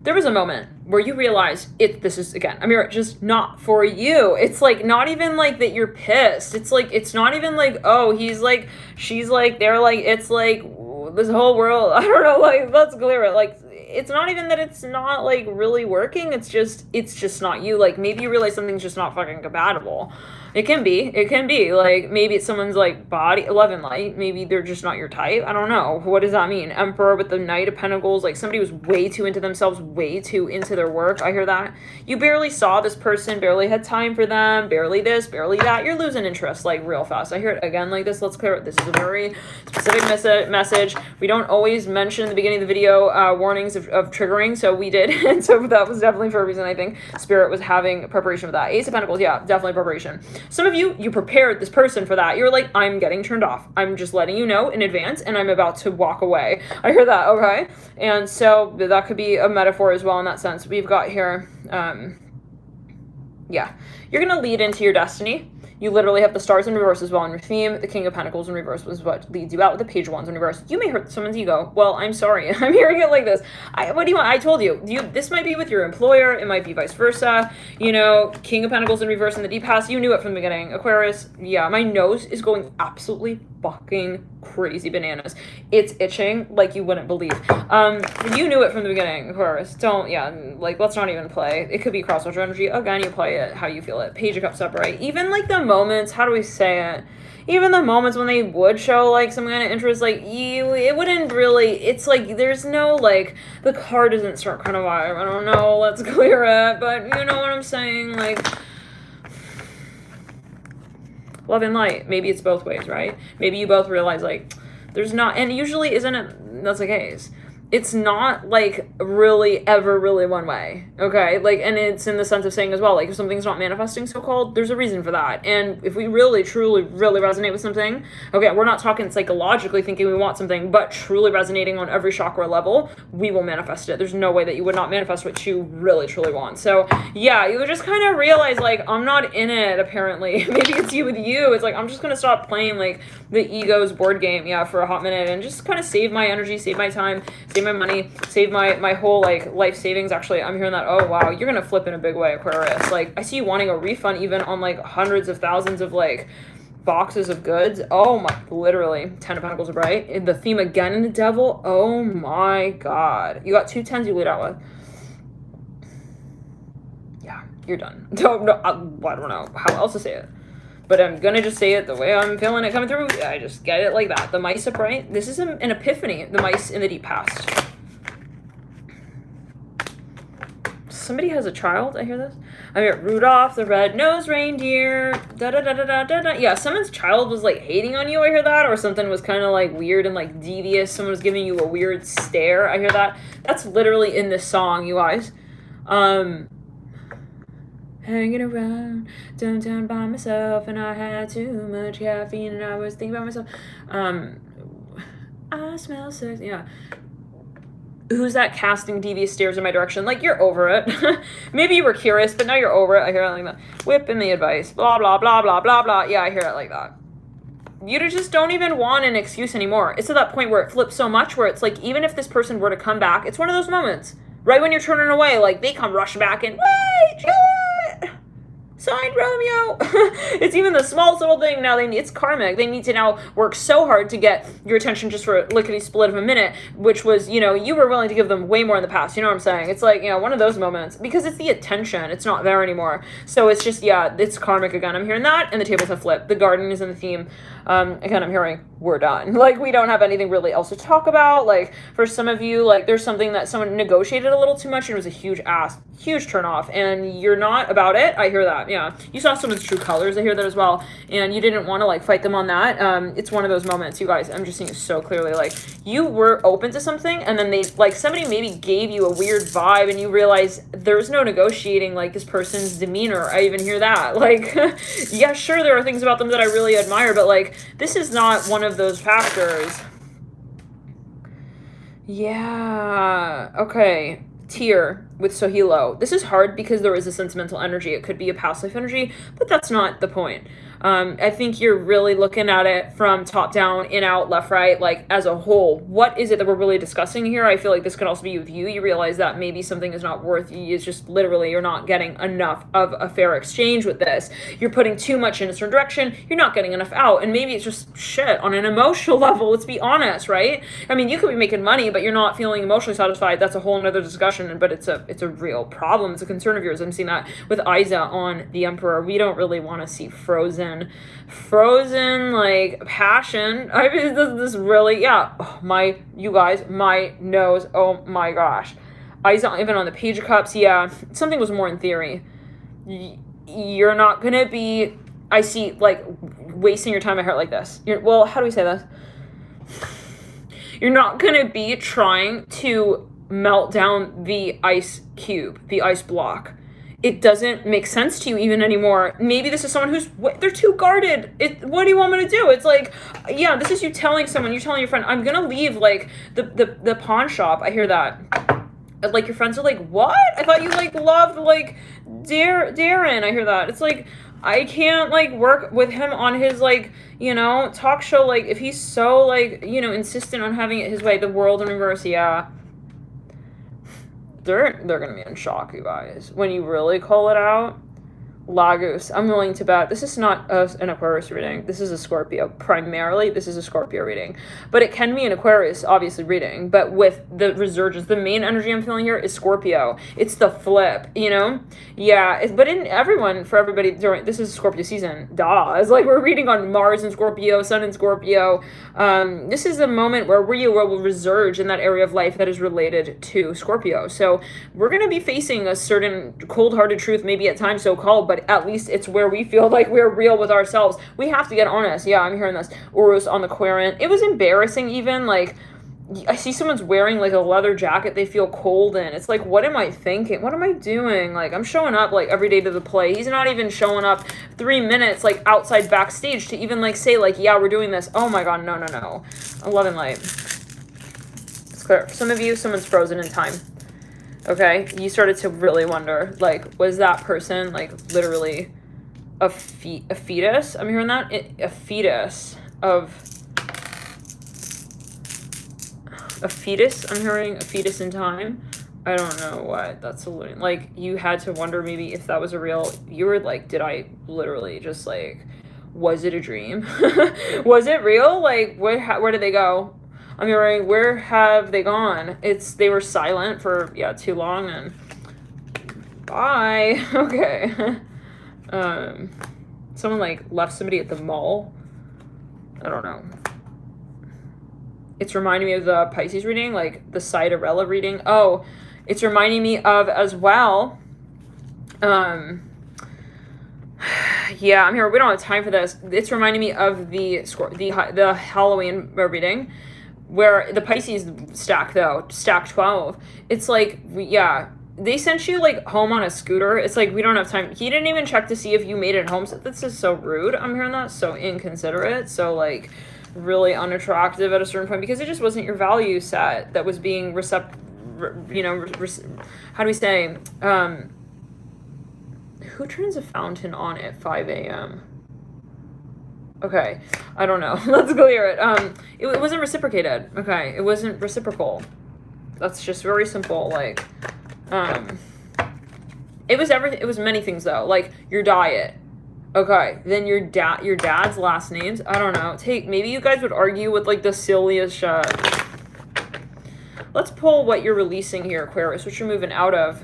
There was a moment where you realize this is, again, I mean, just not for you. It's like, not even like that you're pissed. It's like, it's not even like, oh, he's like, she's like, they're like, it's like, this whole world, I don't know, like, let's clear it. Like, it's not even that it's not like really working. It's just not you. Like, maybe you realize something's just not fucking compatible. It can be like, maybe it's someone's like body, love and light. Maybe they're just not your type. I don't know. What does that mean? Emperor with the Knight of Pentacles. Like, somebody was way too into themselves, way too into their work. I hear that. You barely saw this person, barely had time for them, barely this, barely that. You're losing interest like real fast. I hear it again like this. Let's clear it. This is a very specific message. We don't always mention in the beginning of the video warnings of triggering. So we did. And so that was definitely for a reason. I think Spirit was having preparation for that. Ace of Pentacles. Yeah, definitely preparation. Some of you prepared this person for that. You're like, I'm getting turned off. I'm just letting you know in advance, and I'm about to walk away. I hear that, okay? And so that could be a metaphor as well in that sense. We've got here, yeah. You're going to lead into your destiny. You literally have the stars in reverse as well in your theme. The King of Pentacles in reverse was what leads you out with the Page of Wands in reverse. You may hurt someone's ego. Well, I'm sorry. I'm hearing it like this. What do you want? I told you. This might be with your employer. It might be vice versa. You know, King of Pentacles in reverse in the deep past. You knew it from the beginning. Aquarius, yeah, my nose is going absolutely fucking crazy bananas. It's itching like you wouldn't believe. You knew it from the beginning, Aquarius. Don't, yeah, like, let's not even play. It could be cross-culture energy. Again, you play it how you feel it. Page of Cups upright. Even like the moments, how do we say it? Even the moments when they would show like some kind of interest, like it wouldn't really, it's like, there's no like, the card doesn't start kind of vibe. I don't know, let's clear it, but you know what I'm saying? Like, love and light. Maybe it's both ways, right? Maybe you both realize like, there's not, and usually isn't it, that's the case. It's not like really ever really one way, okay? Like, and it's in the sense of saying as well, like, if something's not manifesting so-called, there's a reason for that. And if we really, truly, really resonate with something, okay, we're not talking psychologically thinking we want something, but truly resonating on every chakra level, we will manifest it. There's no way that you would not manifest what you really, truly want. So, yeah, you would just kind of realize, like, I'm not in it, apparently. Maybe it's you with you. It's like, I'm just gonna stop playing, like, the ego's board game, yeah, for a hot minute, and just kind of save my energy, save my time, save my money, save my whole like life savings. Actually, I'm hearing that, oh wow, you're gonna flip in a big way, Aquarius. Like, I see you wanting a refund even on like hundreds of thousands of like boxes of goods. Oh my, literally. 10 of Pentacles are right. In the theme again in the Devil. Oh my god, you got 2 10s you lead out with. Yeah, you're done. I don't know how else to say it, but I'm gonna just say it the way I'm feeling it coming through. I just get it like that. The mice upright. This is an epiphany. The mice in the deep past. Somebody has a child. I hear this. I hear Rudolph the red-nosed reindeer. Da da da da da da da. Yeah, someone's child was like hating on you. I hear that, or something was kind of like weird and like devious. Someone was giving you a weird stare. I hear that. That's literally in this song, you guys. Hanging around downtown by myself, and I had too much caffeine, and I was thinking about myself. I smell sex. Yeah. Who's that casting devious stares in my direction? Like, you're over it. Maybe you were curious, but now you're over it. I hear it like that. Whip in the advice. Blah, blah, blah, blah, blah, blah. Yeah, I hear it like that. You just don't even want an excuse anymore. It's to that point where it flips so much where it's like, even if this person were to come back, it's one of those moments. Right when you're turning away, like, they come rushing back and, wait, Juliet! Signed Romeo. It's even the smallest little thing now. It's karmic. They need to now work so hard to get your attention just for a lickety split of a minute, which was, you know, you were willing to give them way more in the past. You know what I'm saying? It's like, you know, one of those moments, because it's the attention. It's not there anymore. So it's just, yeah, it's karmic again. I'm hearing that, and the tables have flipped. The garden is in the theme. Again, I'm hearing we're done. Like, we don't have anything really else to talk about. Like, for some of you, like, there's something that someone negotiated a little too much, and it was a huge turn off, and you're not about it. I hear that. Yeah, you saw someone's true colors. I hear that as well, and you didn't want to like fight them on that. It's one of those moments, you guys. I'm just seeing it so clearly. Like, you were open to something, and then they, like, somebody maybe gave you a weird vibe, and you realize there's no negotiating like this person's demeanor. I even hear that. Like, yeah, sure, there are things about them that I really admire, but like, this is not one of those factors. Yeah. Okay. Tier with Sohilo. This is hard because there is a sentimental energy. It could be a past life energy, but that's not the point. I think you're really looking at it from top down, in, out, left, right, like as a whole. What is it that we're really discussing here? I feel like this could also be with you. You realize that maybe something is not worth you. It's just literally you're not getting enough of a fair exchange with this. You're putting too much in a certain direction. You're not getting enough out. And maybe it's just shit on an emotional level. Let's be honest, right? I mean, you could be making money, but you're not feeling emotionally satisfied. That's a whole nother discussion, but it's a real problem. It's a concern of yours. I'm seeing that with Isa on the Emperor. We don't really want to see frozen like passion. I mean, this really, yeah. Oh, you guys, my nose. Oh my gosh. Isa even on the Page of Cups. Yeah, something was more in theory. You're not gonna be, I see, like, wasting your time. I heard like this. Well, how do we say this? You're not gonna be trying to melt down the ice cube, the ice block. It doesn't make sense to you even anymore. Maybe this is someone who's, they're too guarded. What do you want me to do? It's like, yeah, this is you telling someone, you're telling your friend, I'm gonna leave, like, the pawn shop. I hear that. Like, your friends are like, what? I thought you, like, loved, like, Darren. I hear that. It's like, I can't, like, work with him on his, like, you know, talk show. Like, if he's so, like, you know, insistent on having it his way, the world in reverse, yeah. They're gonna be in shock, you guys. When you really call it out, Lagos, I'm willing to bet. This is not an Aquarius reading. This is a Scorpio. Primarily, this is a Scorpio reading. But it can be an Aquarius, obviously, reading. But with the resurgence, the main energy I'm feeling here is Scorpio. It's the flip, you know? Yeah, but for everybody, this is Scorpio season. It's like we're reading on Mars and Scorpio, Sun and Scorpio. This is a moment where we will resurge in that area of life that is related to Scorpio. So we're going to be facing a certain cold-hearted truth, maybe at times so-called, but at least it's where we feel like we're real with ourselves. We have to get honest. Yeah, I'm hearing this. Urus on the Querent. It was embarrassing even, like, I see someone's wearing, like, a leather jacket they feel cold in. It's like, what am I thinking? What am I doing? Like, I'm showing up, like, every day to the play. He's not even showing up 3 minutes, like, outside backstage to even, like, say, like, yeah, we're doing this. Oh, my God, no. Love and light. It's clear. For some of you, someone's frozen in time. Okay? You started to really wonder, like, was that person, like, literally a fetus? I'm hearing that? A fetus of... A fetus? I'm hearing a fetus in time. I don't know what that's alluding. Like, you had to wonder maybe if that was a real... You were like, did I literally just, like... Was it a dream? Was it real? Like, where did they go? I'm hearing, where have they gone? They were silent for, yeah, too long, and... Bye. Okay. Someone, like, left somebody at the mall. I don't know. It's reminding me of the Pisces reading, like the Siderella reading. Oh, it's reminding me of as well. Yeah, I'm here. We don't have time for this. It's reminding me of the Halloween reading, where the Pisces stack 12. It's like, yeah, they sent you, like, home on a scooter. It's like, we don't have time. He didn't even check to see if you made it home. So this is so rude. I'm hearing that. So inconsiderate. So, like, really unattractive at a certain point, because it just wasn't your value set that was being how do we say, who turns a fountain on at 5 a.m.? Okay, I don't know. Let's clear it. It wasn't reciprocated. Okay, it wasn't reciprocal. That's just very simple. Like, it was everything. It was many things though. Like your diet. Okay, then your dad's last names. I don't know. Maybe you guys would argue with like the silliest shit. Let's pull what you're releasing here, Aquarius, what you're moving out of.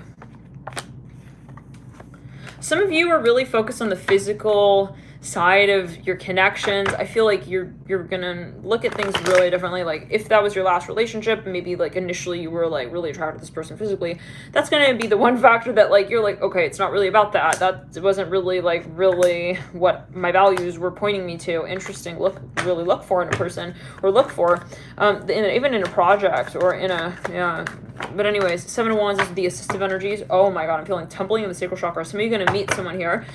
Some of you are really focused on the physical side of your connections. I feel like you're gonna look at things really differently. Like if that was your last relationship, maybe like initially you were like really attracted to this person physically, that's gonna be the one factor that like you're like, okay, it's not really about that. That wasn't really like really what my values were pointing me to. Interesting. Really look for in a person, or look for even in a project or in a But anyways, 7 of Wands is the assistive energies. Oh my god, I'm feeling tumbling in the sacral chakra. Some of you are gonna meet someone here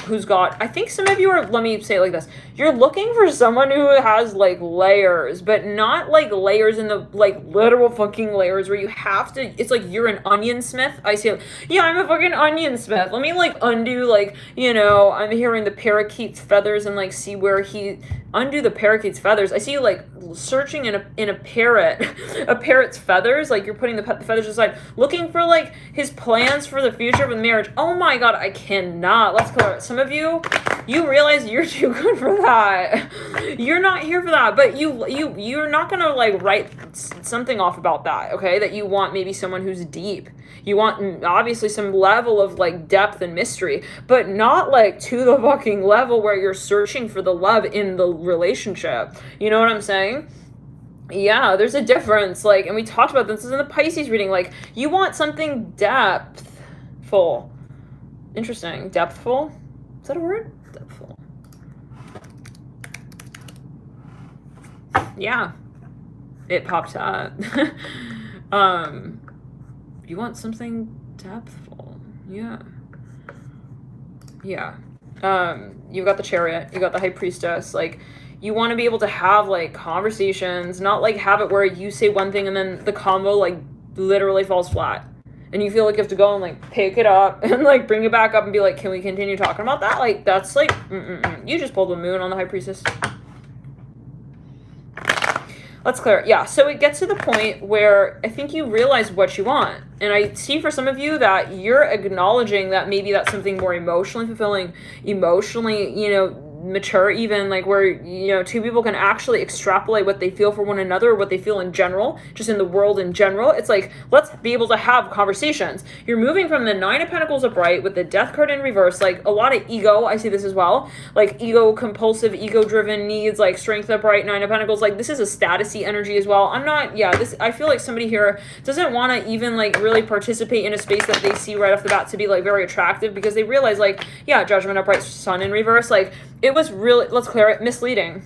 who's got, I think some of you are, let me say it like this, you're looking for someone who has like layers, but not like layers in the like literal fucking layers where you have to, it's like you're an onion smith. I see, yeah, I'm a fucking onion smith. Let me like undo, like, you know, I'm hearing the parakeet's feathers and like see where he undo the parakeet's feathers. I see you like searching in a parrot, a parrot's feathers, like you're putting the feathers aside, looking for like his plans for the future of marriage. Oh my god, I cannot. Let's clear it. Some of you realize you're too good for that. You're not here for that, but you're not gonna like write something off about that, okay? That you want maybe someone who's deep. You want obviously some level of like depth and mystery, but not like to the fucking level where you're searching for the love in the relationship. You know what I'm saying? Yeah, there's a difference. Like, and we talked about this in the Pisces reading. Like, you want something depthful. Interesting. Depthful? Is that a word? Depthful. Yeah. It popped up. You want something depthful. Yeah. Yeah. You've got the Chariot. You got the High Priestess. Like, you want to be able to have, like, conversations, not, like, have it where you say one thing and then the combo, like, literally falls flat. And you feel like you have to go and, like, pick it up and, like, bring it back up and be like, can we continue talking about that? Like, that's, like, You just pulled the moon on the High Priestess. Let's clear it. Yeah, so it gets to the point where I think you realize what you want. And I see for some of you that you're acknowledging that maybe that's something more emotionally fulfilling, emotionally, you know, mature, even like where, you know, two people can actually extrapolate what they feel for one another, or what they feel in general, just in the world in general. It's like, let's be able to have conversations. You're moving from the 9 of Pentacles upright with the Death card in reverse, like a lot of ego. I see this as well, like ego compulsive, ego driven needs, like Strength upright, 9 of Pentacles. Like this is a statusy energy as well. I'm not, yeah, this, I feel like somebody here doesn't want to even like really participate in a space that they see right off the bat to be like very attractive, because they realize like, yeah, Judgment upright, Sun in reverse, like it was really, let's clear it, misleading.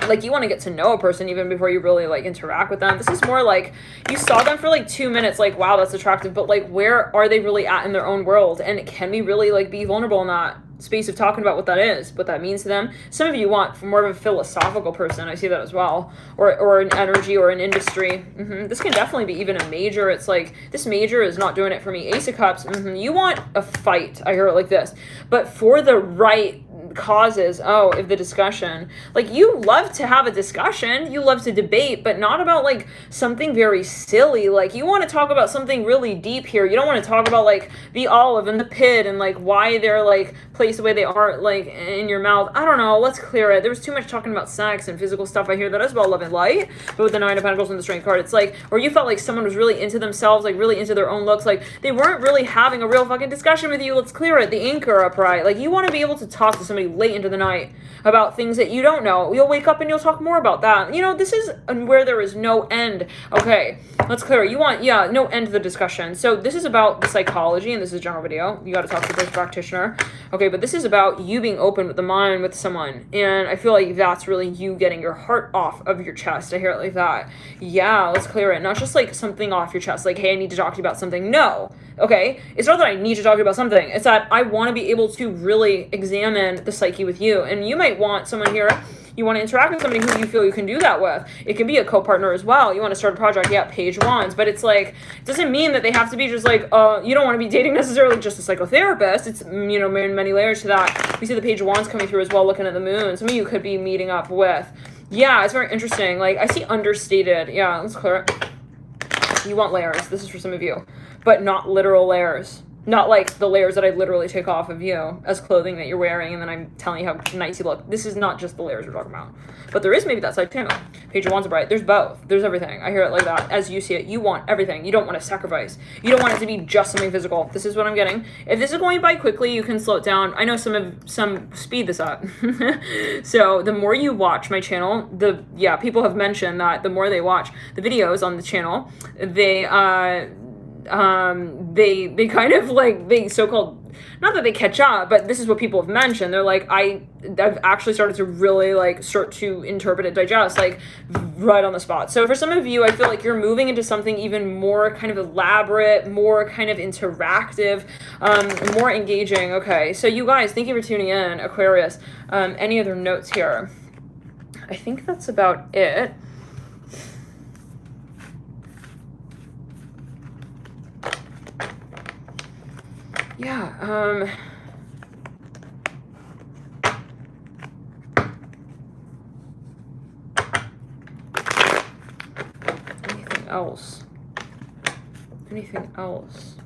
Like you want to get to know a person even before you really like interact with them. This is more like you saw them for like 2 minutes, like wow, that's attractive, but like where are they really at in their own world? And can we really like be vulnerable in that space of talking about what that is, what that means to them? Some of you want more of a philosophical person. I see that as well, or an energy or an industry. This can definitely be even a major. It's like this major is not doing it for me. Ace of Cups. You want a fight. I hear it like this, but for the right causes. Oh, if the discussion, like you love to have a discussion, you love to debate, but not about like something very silly. Like you want to talk about something really deep here. You don't want to talk about like the olive and the pit and like why they're like placed the way they are like in your mouth. I don't know. Let's clear it. There was too much talking about sex and physical stuff. I hear that as well, love and light, but with the 9 of Pentacles and the Strength card, it's like, or you felt like someone was really into themselves, like really into their own looks, like they weren't really having a real fucking discussion with you. Let's clear it. The Anchor upright, like you want to be able to talk to somebody late into the night about things that you don't know. You'll wake up and you'll talk more about that. You know, this is where there is no end. Okay, let's clear it. You want, yeah, no end to the discussion. So this is about the psychology, and this is a general video. You got to talk to this practitioner. Okay, but this is about you being open with the mind with someone, and I feel like that's really you getting your heart off of your chest. I hear it like that. Yeah, let's clear it. Not just like something off your chest, like, hey, I need to talk to you about something. No. Okay, it's not that I need to talk to you about something. It's that I want to be able to really examine the psyche with you. And you might want someone here, you want to interact with somebody who you feel you can do that with. It can be a co-partner as well. You want to start a project, yeah, Page Wands. But it's like, it doesn't mean that they have to be just like, you don't want to be dating necessarily just a psychotherapist. It's, you know, many layers to that. We see the Page Wands coming through as well, looking at the moon. Some of you could be meeting up with. Yeah, it's very interesting. Like, I see understated. Yeah, let's clear it. You want layers. This is for some of you, but not literal layers. Not like the layers that I literally take off of you as clothing that you're wearing, and then I'm telling you how nice you look. This is not just the layers we're talking about. But there is maybe that side too. Page of Wands are bright. There's both. There's everything. I hear it like that. As you see it, you want everything. You don't want to sacrifice. You don't want it to be just something physical. This is what I'm getting. If this is going by quickly, you can slow it down. I know some speed this up. So the more you watch my channel, people have mentioned that the more they watch the videos on the channel, they kind of like, they so-called, not that they catch up, but this is what people have mentioned. They're like, I've actually started to really like start to interpret it, digest, like right on the spot. So for some of you, I feel like you're moving into something even more kind of elaborate, more kind of interactive, more engaging. Okay, so you guys, thank you for tuning in, Aquarius. Any other notes here? I think that's about it. Yeah, anything else? Anything else?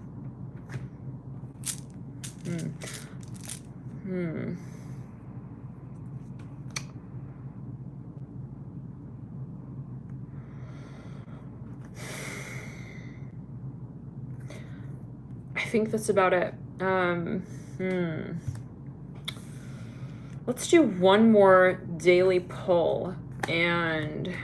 I think that's about it. Let's do one more daily pull, and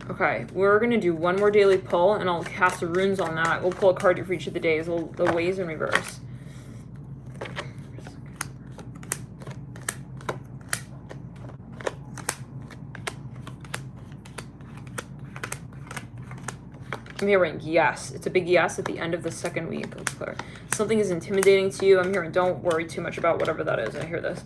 okay, we're gonna do one more daily pull, and I'll cast the runes on that. We'll pull a card for each of the days, the ways in reverse. I'm hearing yes. It's a big yes at the end of the second week. Let's clear. Something is intimidating to you. I'm hearing don't worry too much about whatever that is. I hear this.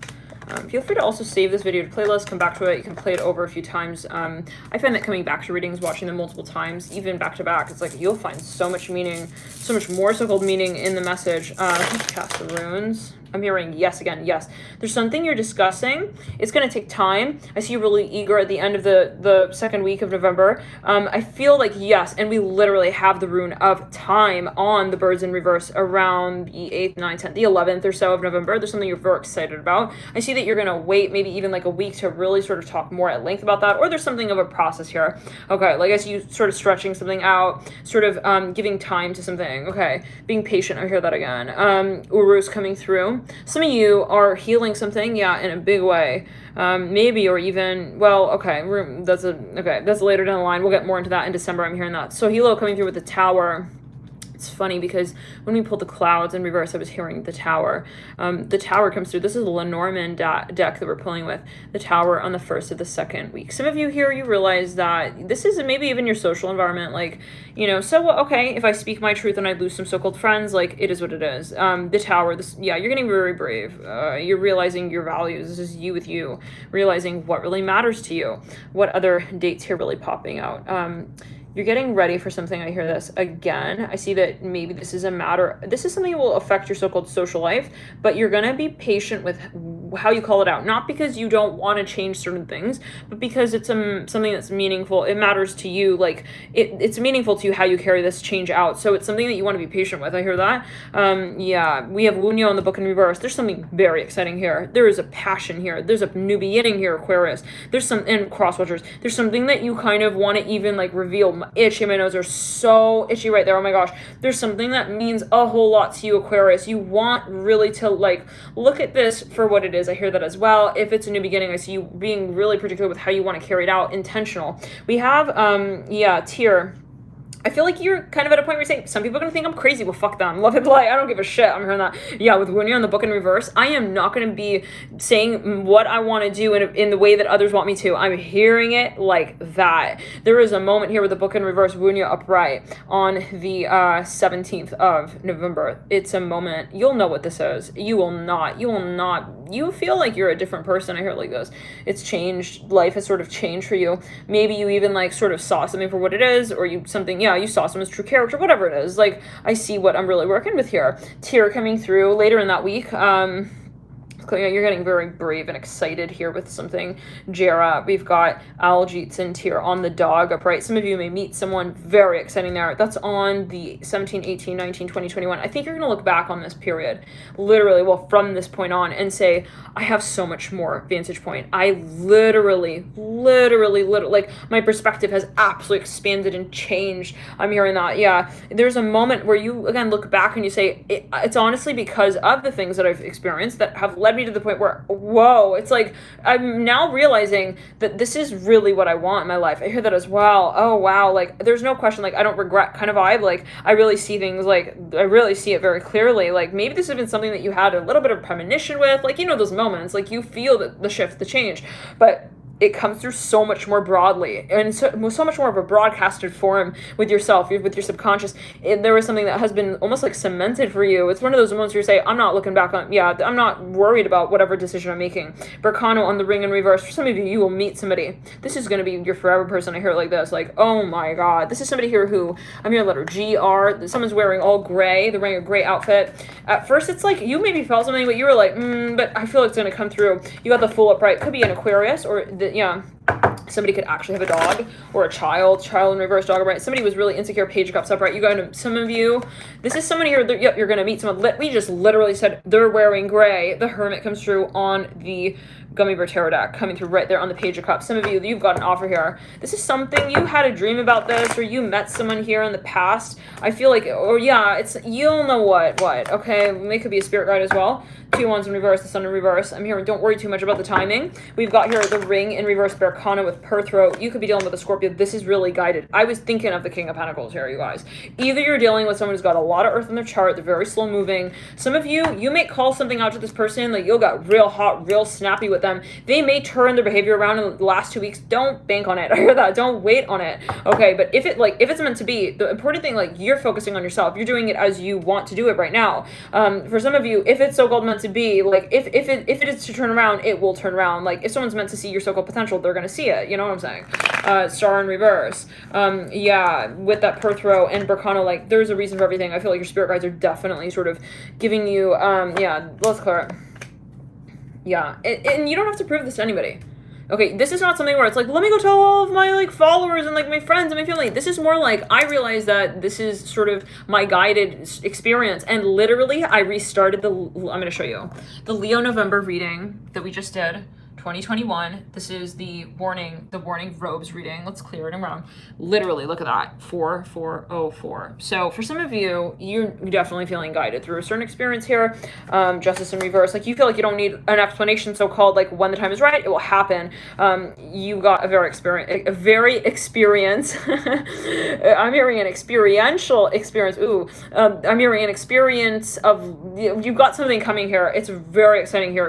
Feel free to also save this video to playlist, come back to it. You can play it over a few times. I find that coming back to readings, watching them multiple times, even back to back, it's like you'll find so much meaning, so much more so-called meaning in the message. Let's cast the runes. I'm hearing yes again, yes. There's something you're discussing. It's going to take time. I see you really eager at the end of the second week of November. I feel like yes, and we literally have the rune of time on the birds in reverse around the 8th, 9th, 10th, the 11th or so of November. There's something you're very excited about. I see that you're going to wait maybe even like a week to really sort of talk more at length about that, or there's something of a process here. Okay, like I see you sort of stretching something out, sort of giving time to something. Okay, being patient. I hear that again. Urus coming through. Some of you are healing something, yeah, in a big way. Maybe, or even, well, okay, that's later down the line. We'll get more into that in December. I'm hearing that. So Hilo coming through with the Tower. It's funny because when we pulled the clouds in reverse, I was hearing the Tower. The Tower comes through. This is the Lenormand deck that we're pulling with. The Tower on the first of the second week. Some of you here, you realize that this is maybe even your social environment. Like, you know, so, okay, if I speak my truth and I lose some so-called friends, like, it is what it is. The Tower, yeah, you're getting very brave. You're realizing your values. This is you with you. Realizing what really matters to you. What other dates here really popping out. You're getting ready for something. I hear this again. I see that maybe this is something that will affect your so-called social life, but you're going to be patient with how you call it out. Not because you don't want to change certain things, but because it's something that's meaningful. It matters to you. Like it's meaningful to you how you carry this change out. So it's something that you want to be patient with. I hear that. Yeah, we have Wunyo in the book in reverse. There's something very exciting here. There is a passion here. There's a new beginning here, Aquarius. And cross-watchers. There's something that you kind of want to even like reveal. Itchy, my nose are so itchy right there. Oh my gosh. There's something that means a whole lot to you, Aquarius. You want really to like look at this for what it is. I hear that as well. If it's a new beginning, I see you being really particular with how you want to carry it out, intentional. We have Tear. I feel like you're kind of at a point where you say, some people are going to think I'm crazy. Well, fuck them. Love it, light. I don't give a shit. I'm hearing that. Yeah, with when you're in the book in reverse, I am not going to be saying what I want to do in the way that others want me to. I'm hearing it like that. There is a moment here with the book in reverse, Wunya upright on the 17th of November. It's a moment. You'll know what this is. You will not. You feel like you're a different person. I hear it like this. It's changed. Life has sort of changed for you. Maybe you even like sort of saw something for what it is, or you saw someone's true character, whatever it is. Like, I see what I'm really working with here. Tear coming through later in that week. You're getting very brave and excited here with something. Jera, we've got Aljit's here on the dog upright. Some of you may meet someone very exciting there. That's on the 17, 18, 19, 20, 21. I think you're going to look back on this period, literally, well, from this point on, and say, I have so much more vantage point. I literally, like, my perspective has absolutely expanded and changed. I'm hearing that. Yeah, there's a moment where you, again, look back and you say, it's honestly because of the things that I've experienced that have led me to the point where, whoa, it's like, I'm now realizing that this is really what I want in my life. I hear that as well. Oh, wow. Like, there's no question, like, I don't regret kind of vibe. Like, I really see things, like, I really see it very clearly. Like, maybe this has been something that you had a little bit of premonition with, like, you know, those moments, like, you feel the shift, the change, but it comes through so much more broadly and so much more of a broadcasted form with yourself, with your subconscious. There was something that has been almost like cemented for you. It's one of those moments where you say, I'm not looking back on, I'm not worried about whatever decision I'm making. Berkano on the ring in reverse. For some of you, you will meet somebody. This is going to be your forever person. I hear it like this, like, oh my God. This is somebody here who, I'm here letter GR. Someone's wearing all gray. They're wearing a gray outfit. At first, it's like you maybe felt something, but you were like, but I feel like it's going to come through. You got the Fool upright. Could be an Aquarius or somebody could actually have a dog or a child in reverse, dog upright. Somebody was really insecure, Page of Cups upright. You got some of you, this is someone here, yep, you're going to meet someone. We just literally said they're wearing gray. The Hermit comes through on the Gummy Bear Tarot deck, coming through right there on the Page of Cups. Some of you, you've got an offer here. This is something, you had a dream about this, or you met someone here in the past. I feel like, it's, you'll know what, okay? It could be a spirit guide as well. 2 wands in reverse, the Sun in reverse. I'm hearing, don't worry too much about the timing. We've got here the Ring in reverse, Berkana with Pearl Throat. You could be dealing with a Scorpio. This is really guided. I was thinking of the King of Pentacles here, you guys. Either you're dealing with someone who's got a lot of earth in their chart, they're very slow moving. Some of you, you may call something out to this person, like you'll got real hot, real snappy with them. They may turn their behavior around in the last 2 weeks. Don't bank on it. I hear that. Don't wait on it. Okay, but if it's meant to be, the important thing, like, you're focusing on yourself. You're doing it as you want to do it right now. For some of you, if it's so-called meant to be, like, if it is to turn around, it will turn around. Like, if someone's meant to see your so-called potential, they're going to see it. You know what I'm saying? Star in reverse. With that Pearl Throat and Berkana, like, there's a reason for everything. I feel like your spirit guides are definitely sort of giving you, let's clear it. Yeah, and you don't have to prove this to anybody. Okay, this is not something where it's like, let me go tell all of my, like, followers and, like, my friends and my family. This is more like, I realize that this is sort of my guided experience. And literally, I restarted I'm going to show you. The Leo November reading that we just did, 2021. This is the warning robes reading. Let's clear it around. Literally, look at that. 4404. So for some of you, you're definitely feeling guided through a certain experience here. Justice in reverse. Like, you feel like you don't need an explanation, so-called, like, when the time is right, it will happen. You got a very experience. I'm hearing an experiential experience. I'm hearing an experience of, you've got something coming here. It's very exciting here.